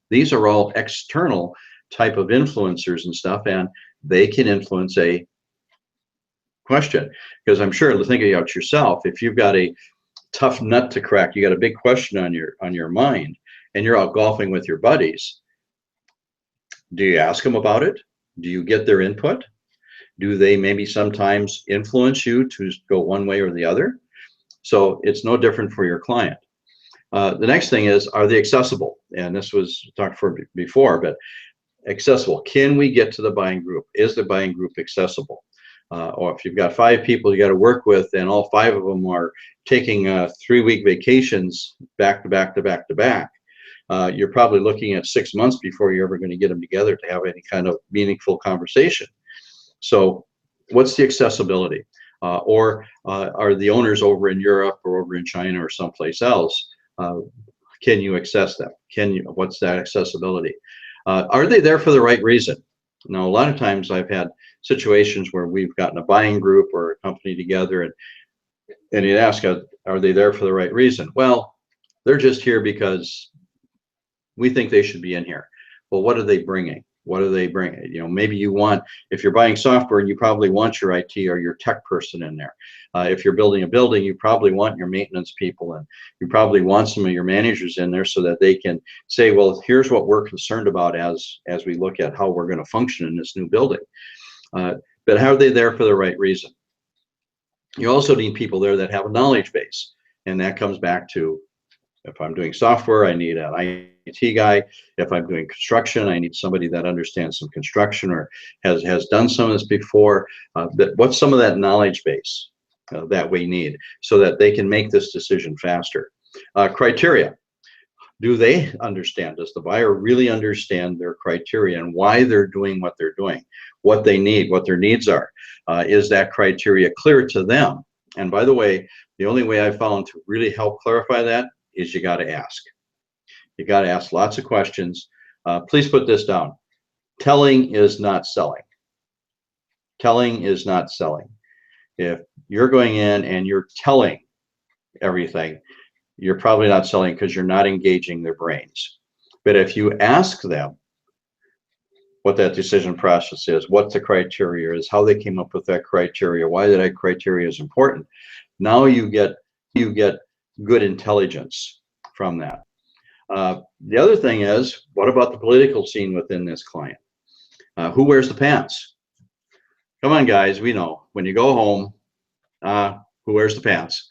These are all external type of influencers and stuff, and they can influence a question. Because I'm sure, thinking out yourself, if you've got a tough nut to crack, you got a big question on your mind, and you're out golfing with your buddies, do you ask them about it? Do you get their input? Do they maybe sometimes influence you to go one way or the other? So it's no different for your client. The next thing is, are they accessible? And this was talked for before, but accessible. Can we get to the buying group? Is the buying group accessible? Or if you've got 5 people you got to work with, and all 5 of them are taking 3-week vacations back to back to back to back, you're probably looking at 6 months before you're ever going to get them together to have any kind of meaningful conversation. So what's the accessibility? Or are the owners over in Europe or over in China or someplace else? Can you access them? What's that accessibility? Are they there for the right reason? Now, a lot of times I've had situations where we've gotten a buying group or a company together, and you ask, are they there for the right reason? Well, they're just here because we think they should be in here. Well, what are they bringing? What are they bringing? You know, maybe you want, if you're buying software, you probably want your IT or your tech person in there. If you're building a building, you probably want your maintenance people, and you probably want some of your managers in there so that they can say, well, here's what we're concerned about as we look at how we're going to function in this new building. But how are they there for the right reason? You also need people there that have a knowledge base, and that comes back to, if I'm doing software, I need an IT guy. If I'm doing construction, I need somebody that understands some construction or has done some of this before. What's some of that knowledge base that we need so that they can make this decision faster? Criteria. Do they understand? Does the buyer really understand their criteria and why they're doing what they're doing, what they need, what their needs are? Is that criteria clear to them? And by the way, the only way I've found to really help clarify that is you got to ask. You got to ask lots of questions. Please put this down. Telling is not selling. Telling is not selling. If you're going in and you're telling everything, you're probably not selling because you're not engaging their brains. But if you ask them what that decision process is, what the criteria is, how they came up with that criteria, why that criteria is important, now you get good intelligence from that. The other thing is, what about the political scene within this client? Who wears the pants? Come on, guys, we know when you go home, who wears the pants?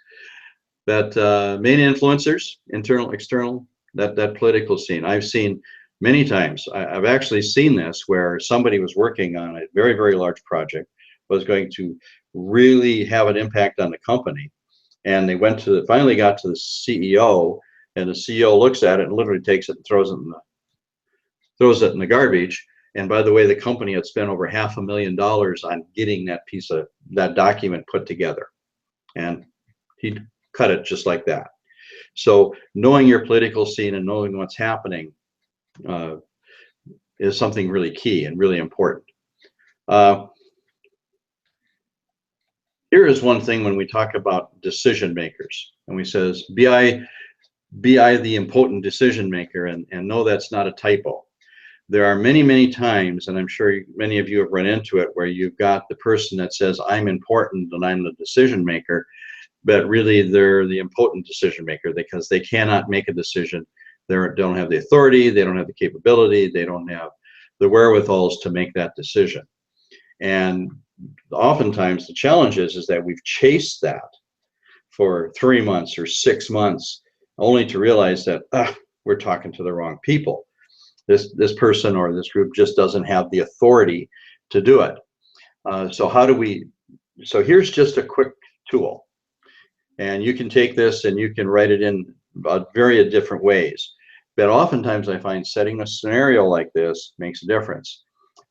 That main influencers, internal, external, that political scene. I've seen many times. I've actually seen this where somebody was working on a very, very large project, was going to really have an impact on the company, and they went to finally got to the CEO, and the CEO looks at it and literally takes it and throws it in the garbage. And by the way, the company had spent over $500,000 on getting that document put together, and he cut it just like that. So knowing your political scene and knowing what's happening is something really key and really important. Here is one thing when we talk about decision makers, and we says, be I the impotent decision maker, and no, that's not a typo. There are many, many times, and I'm sure many of you have run into it, where you've got the person that says, I'm important and I'm the decision maker, but really they're the impotent decision maker because they cannot make a decision. They don't have the authority, they don't have the capability, they don't have the wherewithals to make that decision. And oftentimes the challenge is that we've chased that for 3 months or 6 months, only to realize that we're talking to the wrong people. This person or this group just doesn't have the authority to do it. So here's just a quick tool. And you can take this and you can write it in various different ways. But oftentimes I find setting a scenario like this makes a difference.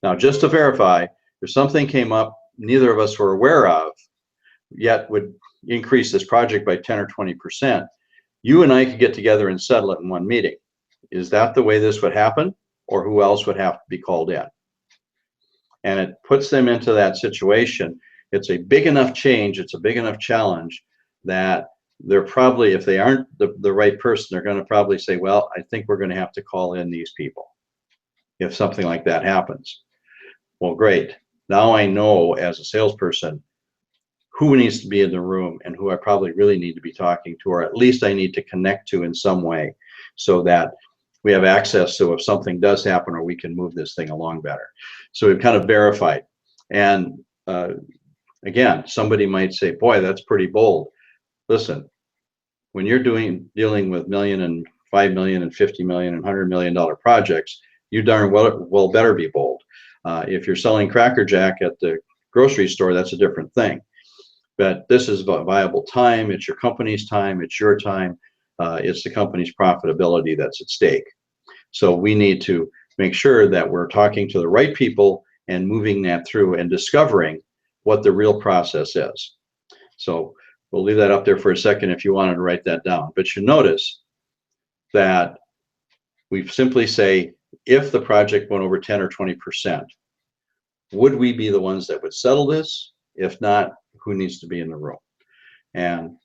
Now, just to verify, if something came up neither of us were aware of, yet would increase this project by 10 or 20%, you and I could get together and settle it in one meeting. Is that the way this would happen? Or who else would have to be called in? And it puts them into that situation. It's a big enough change, it's a big enough challenge that they're probably, if they aren't the right person, they're going to probably say, well, I think we're going to have to call in these people if something like that happens. Well, great. Now I know as a salesperson who needs to be in the room and who I probably really need to be talking to, or at least I need to connect to in some way so that we have access so if something does happen or we can move this thing along better. So we've kind of verified. And again, somebody might say, boy, that's pretty bold. Listen, when you're dealing with $1 million and $5 million and $50 million and $100 million projects, you darn well better be bold. If you're selling Cracker Jack at the grocery store, that's a different thing. But this is about viable time. It's your company's time. It's your time. It's the company's profitability that's at stake. So we need to make sure that we're talking to the right people and moving that through and discovering what the real process is. So we'll leave that up there for a second if you wanted to write that down. But you notice that we simply say, if the project went over 10 or 20%, would we be the ones that would settle this? If not, who needs to be in the room? And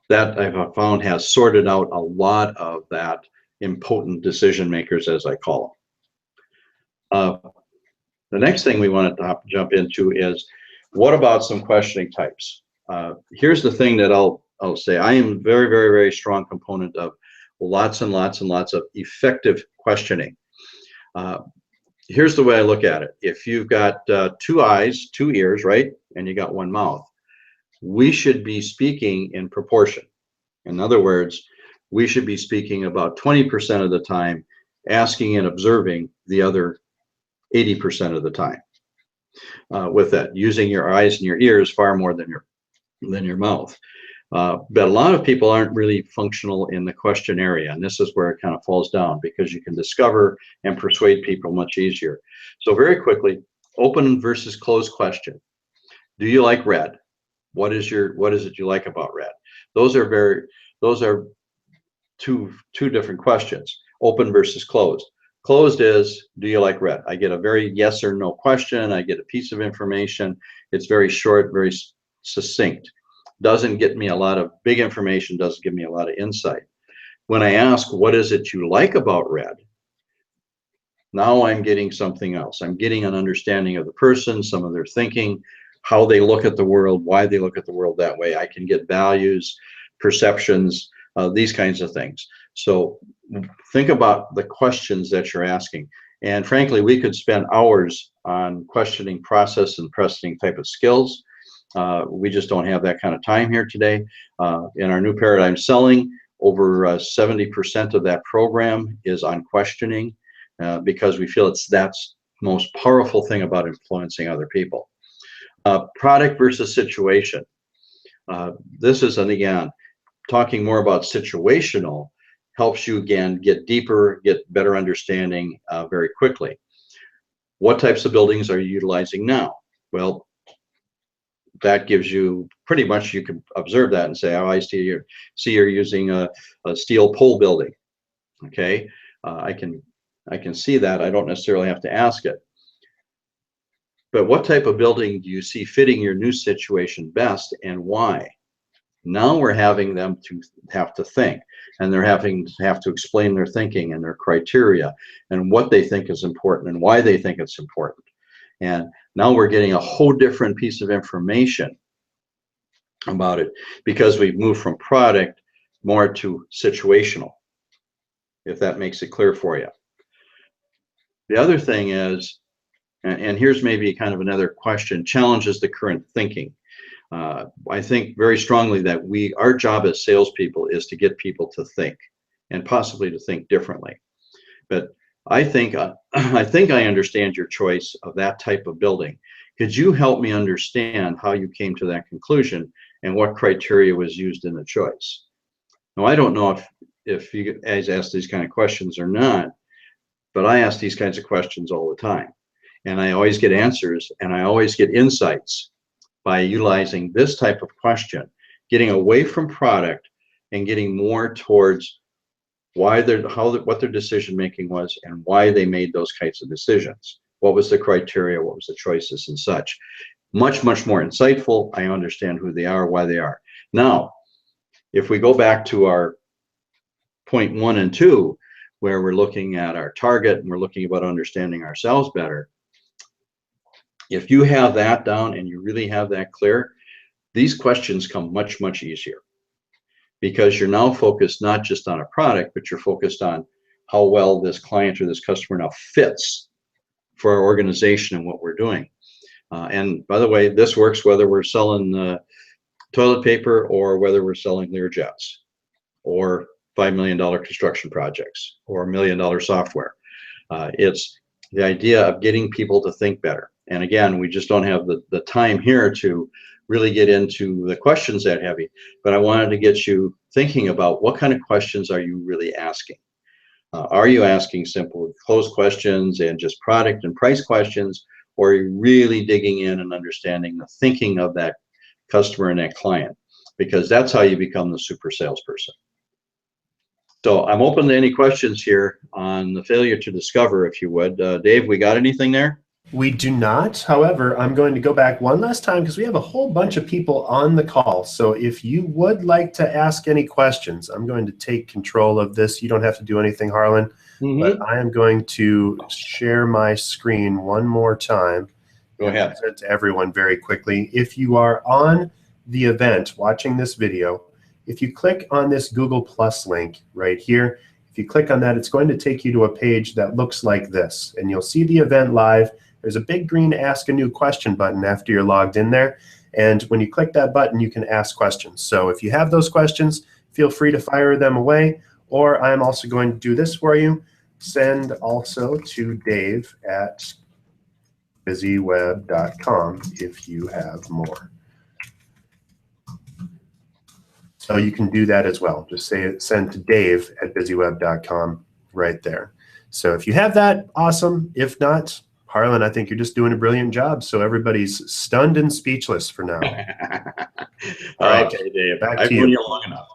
that I've found has sorted out a lot of that impotent decision makers, as I call them. The next thing we want to jump into is, what about some questioning types? Here's the thing that I'll say. I am a very, very, very strong component of lots and lots and lots of effective questioning. Here's the way I look at it. If you've got 2 eyes, 2 ears, right, and you got 1 mouth, we should be speaking in proportion. In other words, we should be speaking about 20% of the time, asking and observing the other 80% of the time. With that, using your eyes and your ears far more than your mouth. But a lot of people aren't really functional in the question area, and this is where it kind of falls down, because you can discover and persuade people much easier. So very quickly, open versus closed question. Do you like red? What is it you like about red? Those are two different questions. Open versus closed. Closed is, do you like red? I get a very yes or no question. I get a piece of information. It's very short, very succinct. Doesn't get me a lot of big information, doesn't give me a lot of insight. When I ask, what is it you like about red? Now I'm getting something else. I'm getting an understanding of the person, some of their thinking, how they look at the world, why they look at the world that way. I can get values, perceptions, these kinds of things. So think about the questions that you're asking. And frankly, we could spend hours on questioning process and questioning type of skills. We just don't have that kind of time here today. In our new paradigm selling, over 70% of that program is on questioning, because we feel that's the most powerful thing about influencing other people. Product versus situation. This is, and again, talking more about situational helps you, again, get deeper, get better understanding very quickly. What types of buildings are you utilizing now? Well, that gives you pretty much, you can observe that and say, oh, I see you're using a steel pole building. Okay, I can see that. I don't necessarily have to ask it. But what type of building do you see fitting your new situation best, and why? Now we're having them to have to think, and they're having to explain their thinking and their criteria and what they think is important and why they think it's important. And now we're getting a whole different piece of information about it, because we've moved from product more to situational, if that makes it clear for you. The other thing is, and here's maybe kind of another question, challenges the current thinking. I think very strongly that our job as salespeople is to get people to think, and possibly to think differently. But I think I understand your choice of that type of building. Could you help me understand how you came to that conclusion and what criteria was used in the choice? Now, I don't know if you guys ask these kind of questions or not, but I ask these kinds of questions all the time. And I always get answers, and I always get insights by utilizing this type of question, getting away from product and getting more towards what their decision making was and why they made those kinds of decisions. What was the criteria? What was the choices and such? Much, much more insightful. I understand who they are, why they are. Now, if we go back to our point 1 and 2, where we're looking at our target and we're looking about understanding ourselves better, if you have that down and you really have that clear, these questions come much, much easier, because you're now focused not just on a product, but you're focused on how well this client or this customer now fits for our organization and what we're doing. And by the way, this works whether we're selling toilet paper or whether we're selling Learjets or $5 million construction projects or $1 million software. It's the idea of getting people to think better. And again, we just don't have the time here to really get into the questions that heavy, but I wanted to get you thinking about what kind of questions are you really asking? Are you asking simple closed questions and just product and price questions, or are you really digging in and understanding the thinking of that customer and that client? Because that's how you become the super salesperson. So I'm open to any questions here on the failure to discover, if you would. Dave, we got anything there? We do not. However, I'm going to go back one last time because we have a whole bunch of people on the call. So if you would like to ask any questions, I'm going to take control of this. You don't have to do anything, Harlan, but I am going to share my screen one more time. Go ahead. Present to everyone very quickly. If you are on the event watching this video, if you click on this Google Plus link right here, if you click on that, it's going to take you to a page that looks like this, and you'll see the event live. There's a big green Ask a New Question button after you're logged in there. And when you click that button, you can ask questions. So if you have those questions, feel free to fire them away. Or I'm also going to do this for you. Send also to Dave at busyweb.com if you have more. So you can do that as well. Just say send to Dave at busyweb.com right there. So if you have that, awesome. If not, Harlan, I think you're just doing a brilliant job. So everybody's stunned and speechless for now. All right, okay, Dave. back I've to known you. you long enough.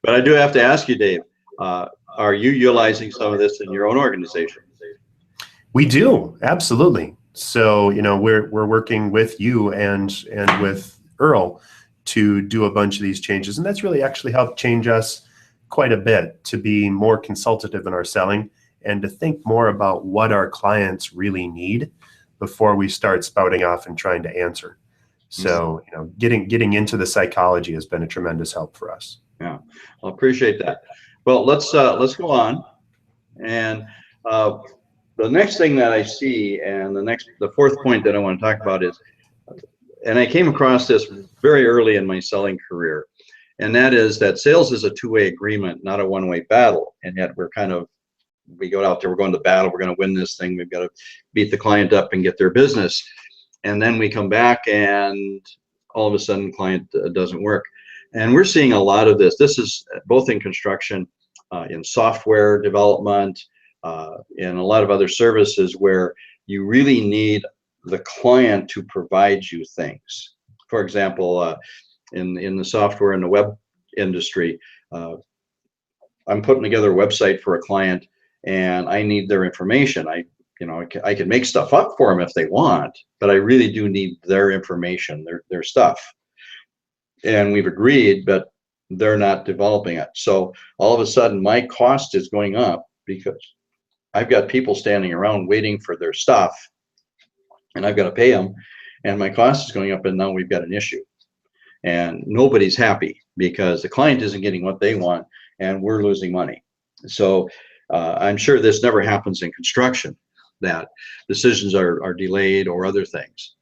But I do have to ask you, Dave, are you utilizing some of this in your own organization? We do, absolutely. So, you know, we're working with you and with Earl to do a bunch of these changes. And that's really actually helped change us quite a bit to be more consultative in our selling and to think more about what our clients really need before we start spouting off and trying to answer. So, you know, getting into the psychology has been a tremendous help for us. Yeah, I appreciate that. Well, let's go on. And the next thing that I see, and the fourth point that I want to talk about is, and I came across this very early in my selling career, and that is that sales is a two-way agreement, not a one-way battle. And yet we go out there, we're going to battle, we're going to win this thing, we've got to beat the client up and get their business. And then we come back and all of a sudden client doesn't work. And we're seeing a lot of this. This is both in construction, in software development, in a lot of other services where you really need the client to provide you things. For example, in the software and the web industry, I'm putting together a website for a client and I need their information. I can make stuff up for them if they want, but I really do need their information, their stuff. And we've agreed, but they're not developing it. So all of a sudden my cost is going up because I've got people standing around waiting for their stuff and I've got to pay them, and my cost is going up, and now we've got an issue. And nobody's happy because the client isn't getting what they want and we're losing money. So I'm sure this never happens in construction, that decisions are delayed or other things.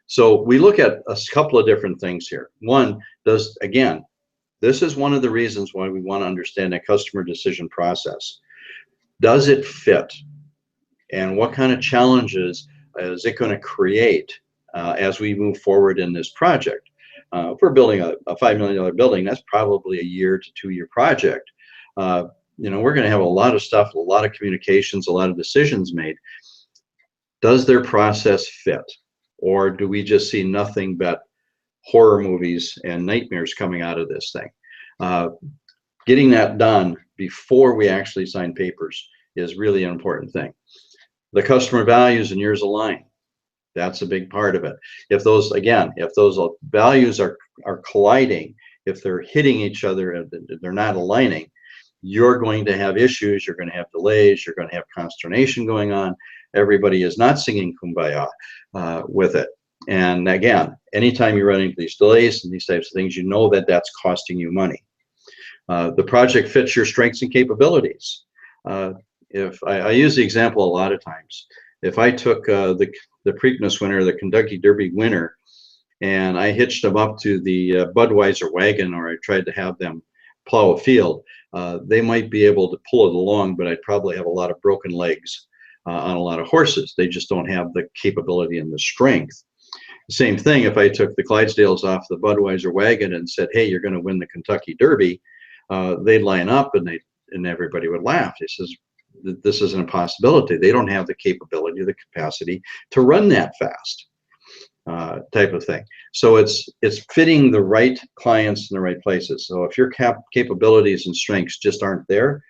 So we look at a couple of different things here. One, again, this is one of the reasons why we want to understand a customer decision process. Does it fit? And what kind of challenges is it going to create as we move forward in this project? If we're building a $5 million building, that's probably a 1 to 2 year project. You know, we're going to have a lot of stuff, a lot of communications, a lot of decisions made. Does their process fit? Or do we just see nothing but horror movies and nightmares coming out of this thing? Getting that done before we actually sign papers is really an important thing. The customer values and yours align. That's a big part of it. If those, again, if those values are colliding, if they're hitting each other and they're not aligning, you're going to have issues, you're going to have delays, you're going to have consternation going on. Everybody is not singing Kumbaya with it. And again, anytime you run into these delays and these types of things, you know that that's costing you money. The project fits your strengths and capabilities. If I use the example a lot of times, if I took the Preakness winner, the Kentucky Derby winner, and I hitched them up to the Budweiser wagon, or I tried to have them plow a field, they might be able to pull it along, but I'd probably have a lot of broken legs on a lot of horses. They just don't have the capability and the strength. Same thing if I took the Clydesdales off the Budweiser wagon and said, hey, you're going to win the Kentucky Derby, they'd line up and everybody would laugh. He says, this isn't a possibility. They don't have the capability, the capacity to run that fast, type of thing. So it's fitting the right clients in the right places. So if your capabilities and strengths just aren't there,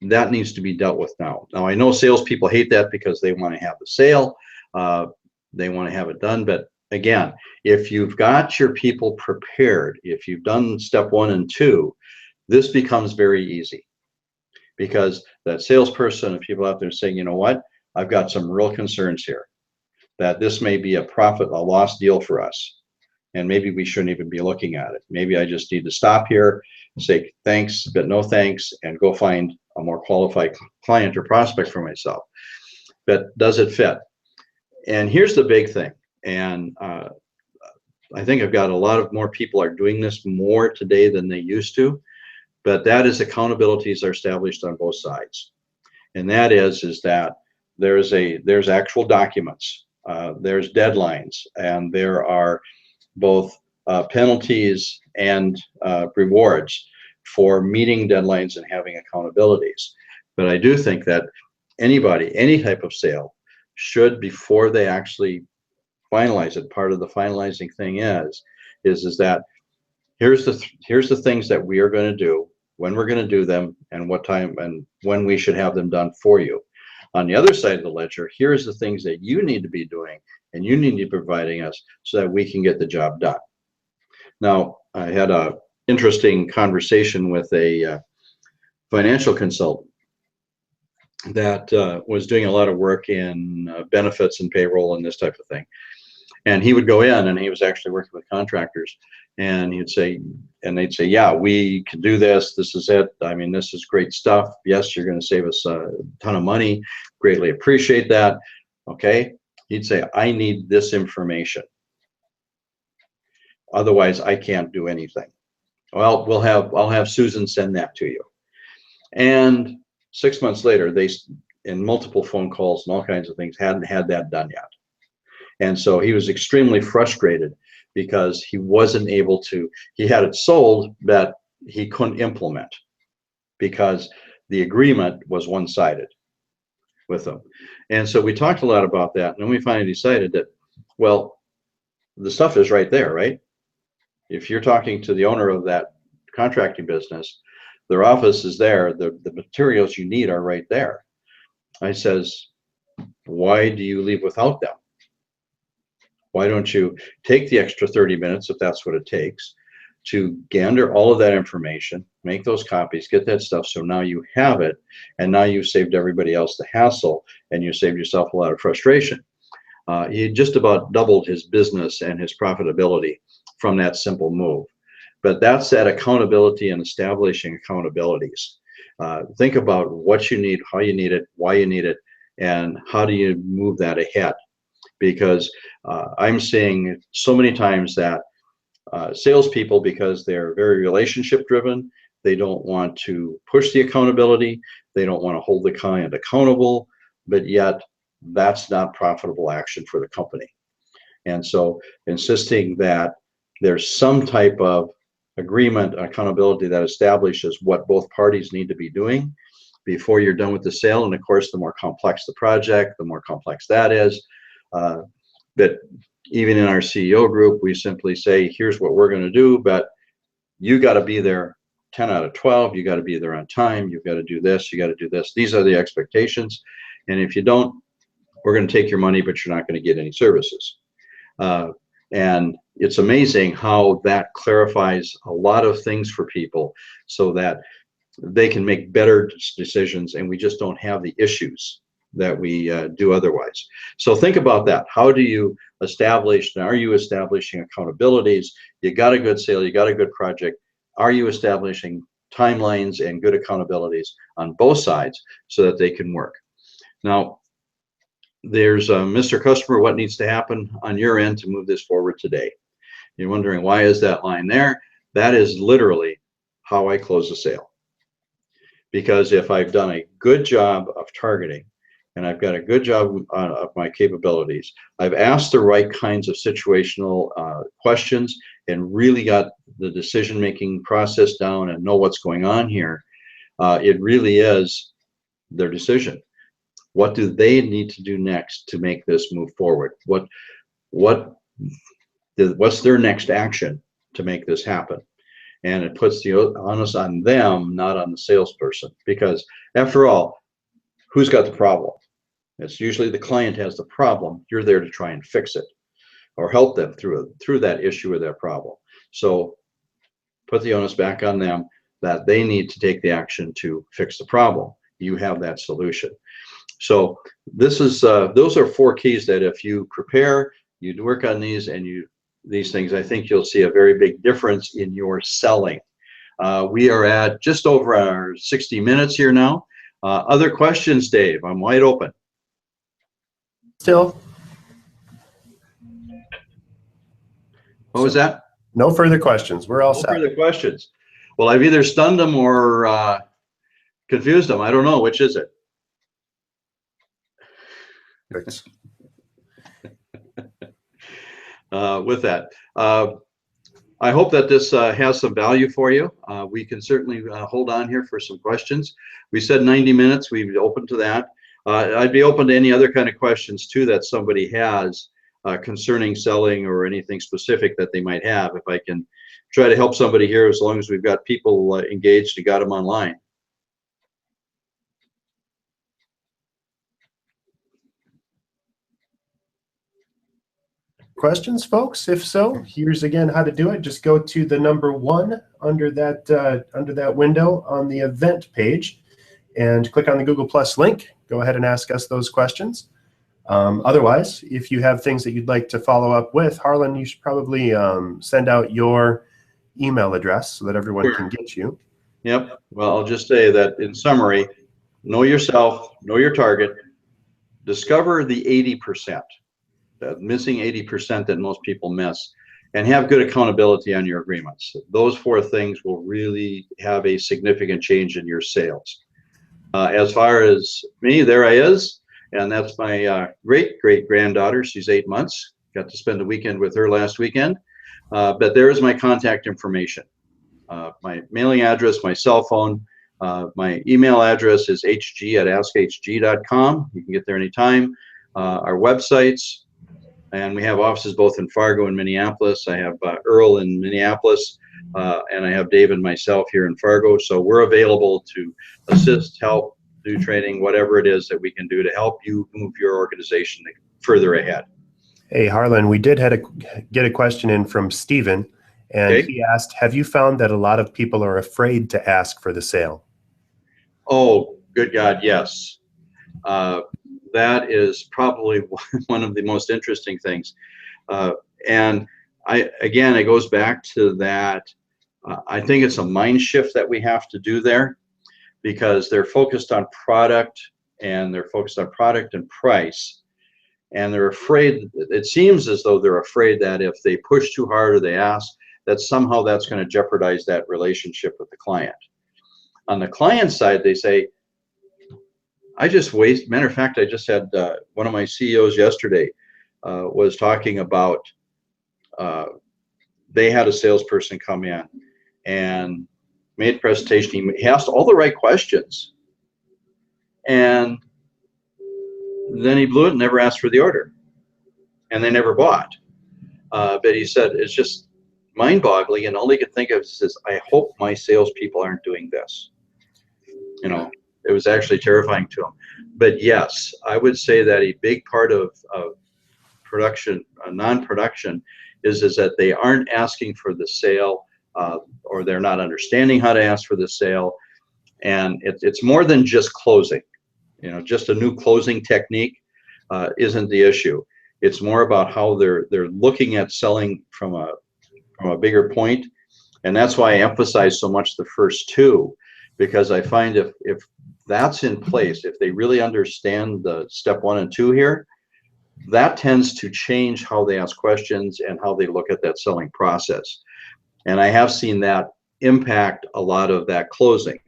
that needs to be dealt with now. Now I know salespeople hate that because they want to have the sale, they want to have it done. But again, if you've got your people prepared, if you've done step 1 and 2, this becomes very easy. Because that salesperson and people out there saying, you know what, I've got some real concerns here, that this may be a profit, a loss deal for us. And maybe we shouldn't even be looking at it. Maybe I just need to stop here, say thanks, but no thanks, and go find a more qualified client or prospect for myself. But does it fit? And here's the big thing. And I think I've got a lot of more people are doing this more today than they used to. But that is accountabilities are established on both sides. And that is that there's actual documents, there's deadlines, and there are both penalties and rewards for meeting deadlines and having accountabilities. But I do think that anybody, any type of sale should, before they actually finalize it, part of the finalizing thing is that here's the things that we are going to do, when we're going to do them, and what time and when we should have them done for you. On the other side of the ledger, here's the things that you need to be doing and you need to be providing us so that we can get the job done. Now, I had a interesting conversation with a financial consultant that was doing a lot of work in benefits and payroll and this type of thing. And he would go in, and he was actually working with contractors, and he'd say, and they'd say, yeah, we can do this. This is it. I mean, this is great stuff. Yes, you're going to save us a ton of money. Greatly appreciate that. Okay. He'd say, I need this information. Otherwise, I can't do anything. Well, I'll have Susan send that to you. And 6 months later, they, in multiple phone calls and all kinds of things, hadn't had that done yet. And so he was extremely frustrated because he wasn't able to, he had it sold, but he couldn't implement because the agreement was one-sided with them. And so we talked a lot about that. And then we finally decided that, well, the stuff is right there, right? If you're talking to the owner of that contracting business, their office is there. The materials you need are right there. I says, why do you leave without them? Why don't you take the extra 30 minutes, if that's what it takes, to gander all of that information, make those copies, get that stuff, so now you have it, and now you've saved everybody else the hassle, and you saved yourself a lot of frustration. He just about doubled his business and his profitability from that simple move. But that's that accountability and establishing accountabilities. Think about what you need, how you need it, why you need it, and how do you move that ahead. Because I'm seeing so many times that salespeople, because they're very relationship driven, they don't want to push the accountability, they don't want to hold the client accountable, but yet that's not profitable action for the company. And so insisting that there's some type of agreement, accountability that establishes what both parties need to be doing before you're done with the sale. And of course, the more complex the project, the more complex that is. That even in our CEO group, we simply say, here's what we're going to do, but you got to be there 10 out of 12. You got to be there on time. You've got to do this. You got to do this. These are the expectations. And if you don't, we're going to take your money, but you're not going to get any services. And it's amazing how that clarifies a lot of things for people so that they can make better decisions, and we just don't have the issues that we do otherwise. So think about that. How do you establish, and are you establishing accountabilities? You got a good sale, you got a good project. Are you establishing timelines and good accountabilities on both sides so that they can work? Now, there's Mr. Customer, what needs to happen on your end to move this forward today? You're wondering, why is that line there? That is literally how I close a sale. Because if I've done a good job of targeting, and I've got a good job of my capabilities, I've asked the right kinds of situational questions and really got the decision-making process down and know what's going on here, it really is their decision. What do they need to do next to make this move forward? What's their next action to make this happen? And it puts the onus on them, not on the salesperson. Because after all, who's got the problem? It's usually the client has the problem. You're there to try and fix it or help them through that issue or that problem. So put the onus back on them that they need to take the action to fix the problem. You have that solution. So this is those are 4 keys that if you prepare, you work on these, and these things, I think you'll see a very big difference in your selling. We are at just over our 60 minutes here now. Other questions, Dave? I'm wide open. Still. What was that? No further questions. We're all set. No further questions. Well, I've either stunned them or confused them. I don't know. Which is it? With that, I hope that this has some value for you. We can certainly hold on here for some questions. We said 90 minutes. We'd be open to that. I'd be open to any other kind of questions too that somebody has concerning selling or anything specific that they might have. If I can try to help somebody here, as long as we've got people engaged and got them online. Questions, folks? If so, here's again how to do it. Just go to the number 1 under that window on the event page and click on the Google Plus link. Go ahead and ask us those questions. Otherwise, if you have things that you'd like to follow up with, Harlan, you should probably send out your email address so that everyone can get you. Yep. Well, I'll just say that in summary, know yourself, know your target, discover the 80%. That missing 80% that most people miss, and have good accountability on your agreements. Those 4 things will really have a significant change in your sales. As far as me, there I is, and that's my great-great-granddaughter. She's 8 months. Got to spend the weekend with her last weekend. But there is my contact information. My mailing address, my cell phone, my email address is hg@askhg.com. You can get there anytime. Our websites, and we have offices both in Fargo and Minneapolis. I have Earl in Minneapolis, and I have Dave and myself here in Fargo. So we're available to assist, help, do training, whatever it is that we can do to help you move your organization further ahead. Hey, Harlan, we did get a question in from Stephen, and he asked, have you found that a lot of people are afraid to ask for the sale? Oh, good God, yes. That is probably one of the most interesting things. And again, it goes back to that. I think it's a mind shift that we have to do there. because they're focused on product, and they're focused on product and price. And they're afraid, it seems as though they're afraid that if they push too hard or they ask, that somehow that's going to jeopardize that relationship with the client. On the client side, they say, matter of fact, I just had one of my CEOs yesterday was talking about, they had a salesperson come in and made a presentation. He asked all the right questions, and then he blew it and never asked for the order, and they never bought. But he said it's just mind-boggling, and all he could think of is, I hope my salespeople aren't doing this. You know, it was actually terrifying to him. But yes, I would say that a big part of production, non-production, is that they aren't asking for the sale, or they're not understanding how to ask for the sale. And it's more than just closing. You know, just a new closing technique isn't the issue. It's more about how they're looking at selling from a bigger point. And that's why I emphasize so much the first two, because I find if that's in place, if they really understand the step 1 and 2 here, that tends to change how they ask questions and how they look at that selling process. And I have seen that impact a lot of that closing.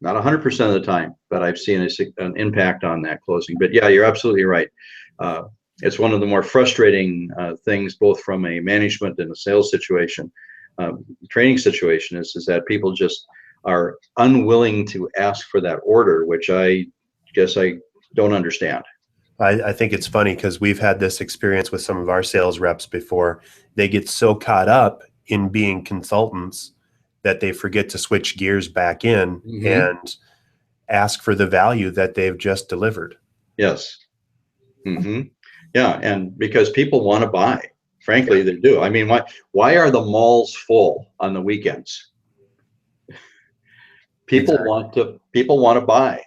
Not 100% of the time, but I've seen an impact on that closing. But yeah, you're absolutely right. It's one of the more frustrating things, both from a management and a sales situation, training situation, is that people just are unwilling to ask for that order, which I guess I don't understand. I think it's funny because we've had this experience with some of our sales reps before. They get so caught up in being consultants that they forget to switch gears back in and ask for the value that they've just delivered. Yes. Yeah, and because people want to buy, frankly, they do. I mean, why are the malls full on the weekends? People want to buy.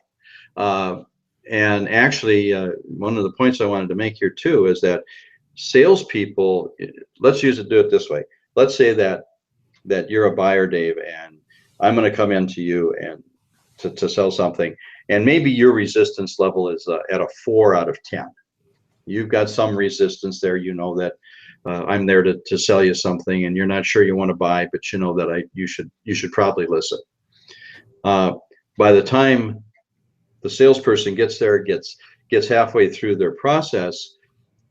And actually, one of the points I wanted to make here too is that salespeople, let's do it this way. Let's say that you're a buyer, Dave, and I'm going to come into you and to sell something, and maybe your resistance level is at a 4 out of 10. You've got some resistance there. You know that I'm there to sell you something, and you're not sure you want to buy, but you know that you should probably listen. By the time the salesperson gets there, gets halfway through their process,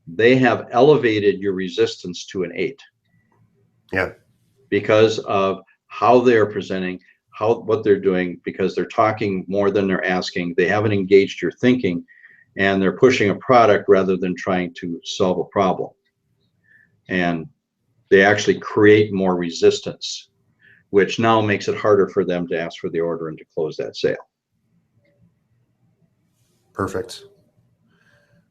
they have elevated your resistance to an 8. Yeah. Because of how they're presenting, what they're doing, because they're talking more than they're asking. They haven't engaged your thinking, and they're pushing a product rather than trying to solve a problem. And they actually create more resistance, which now makes it harder for them to ask for the order and to close that sale. Perfect.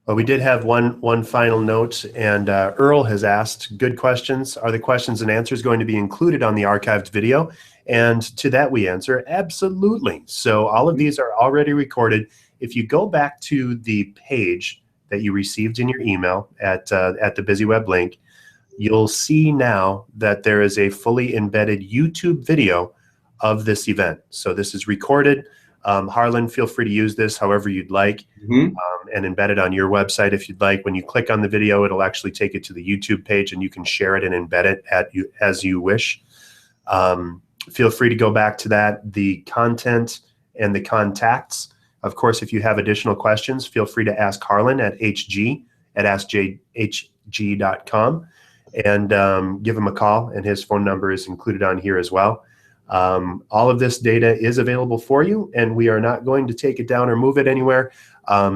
Well, we did have one final note, and Earl has asked, good questions. Are the questions and answers going to be included on the archived video? And to that we answer, absolutely. So all of these are already recorded. If you go back to the page that you received in your email at the BusyWeb link, you'll see now that there is a fully embedded YouTube video of this event. So this is recorded. Harlan, feel free to use this however you'd like, and embed it on your website if you'd like. When you click on the video, it'll actually take it to the YouTube page, and you can share it and embed it as you wish. Feel free to go back to that. The content and the contacts. Of course, if you have additional questions, feel free to ask Harlan at hg@askjhg.com, and give him a call, and his phone number is included on here as well. All of this data is available for you, and we are not going to take it down or move it anywhere.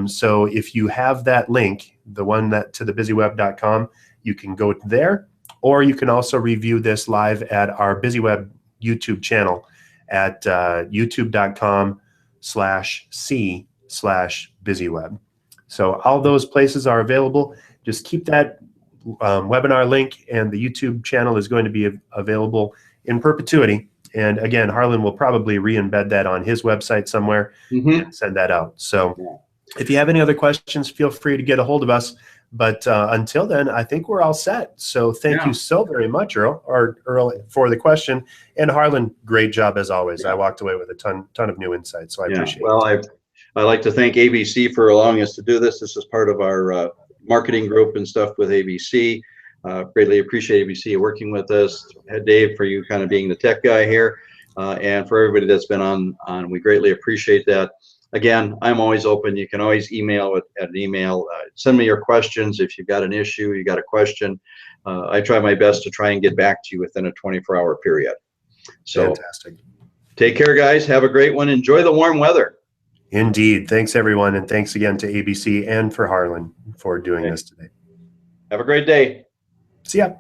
So if you have that link, the one to the busyweb.com, you can go there, or you can also review this live at our BusyWeb YouTube channel at youtube.com/c/busyweb. So all those places are available. Just keep that webinar link, and the YouTube channel is going to be available in perpetuity. And again, Harlan will probably re-embed that on his website somewhere and send that out. So if you have any other questions, feel free to get a hold of us. But until then, I think we're all set. So thank Yeah. you so very much, Earl, for the question. And Harlan, great job as always. Yeah. I walked away with a ton of new insights. So I appreciate it. Well, I like to thank ABC for allowing us to do this. This is part of our marketing group and stuff with ABC. Greatly appreciate ABC working with us. Dave, for you kind of being the tech guy here, and for everybody that's been on, we greatly appreciate that. Again, I'm always open. You can always email at an email. Send me your questions if you've got an issue, you got a question. I try my best to try and get back to you within a 24-hour period. So, fantastic. Take care, guys. Have a great one. Enjoy the warm weather. Indeed. Thanks, everyone. And thanks again to ABC and for Harlan for doing this today. Have a great day. See ya.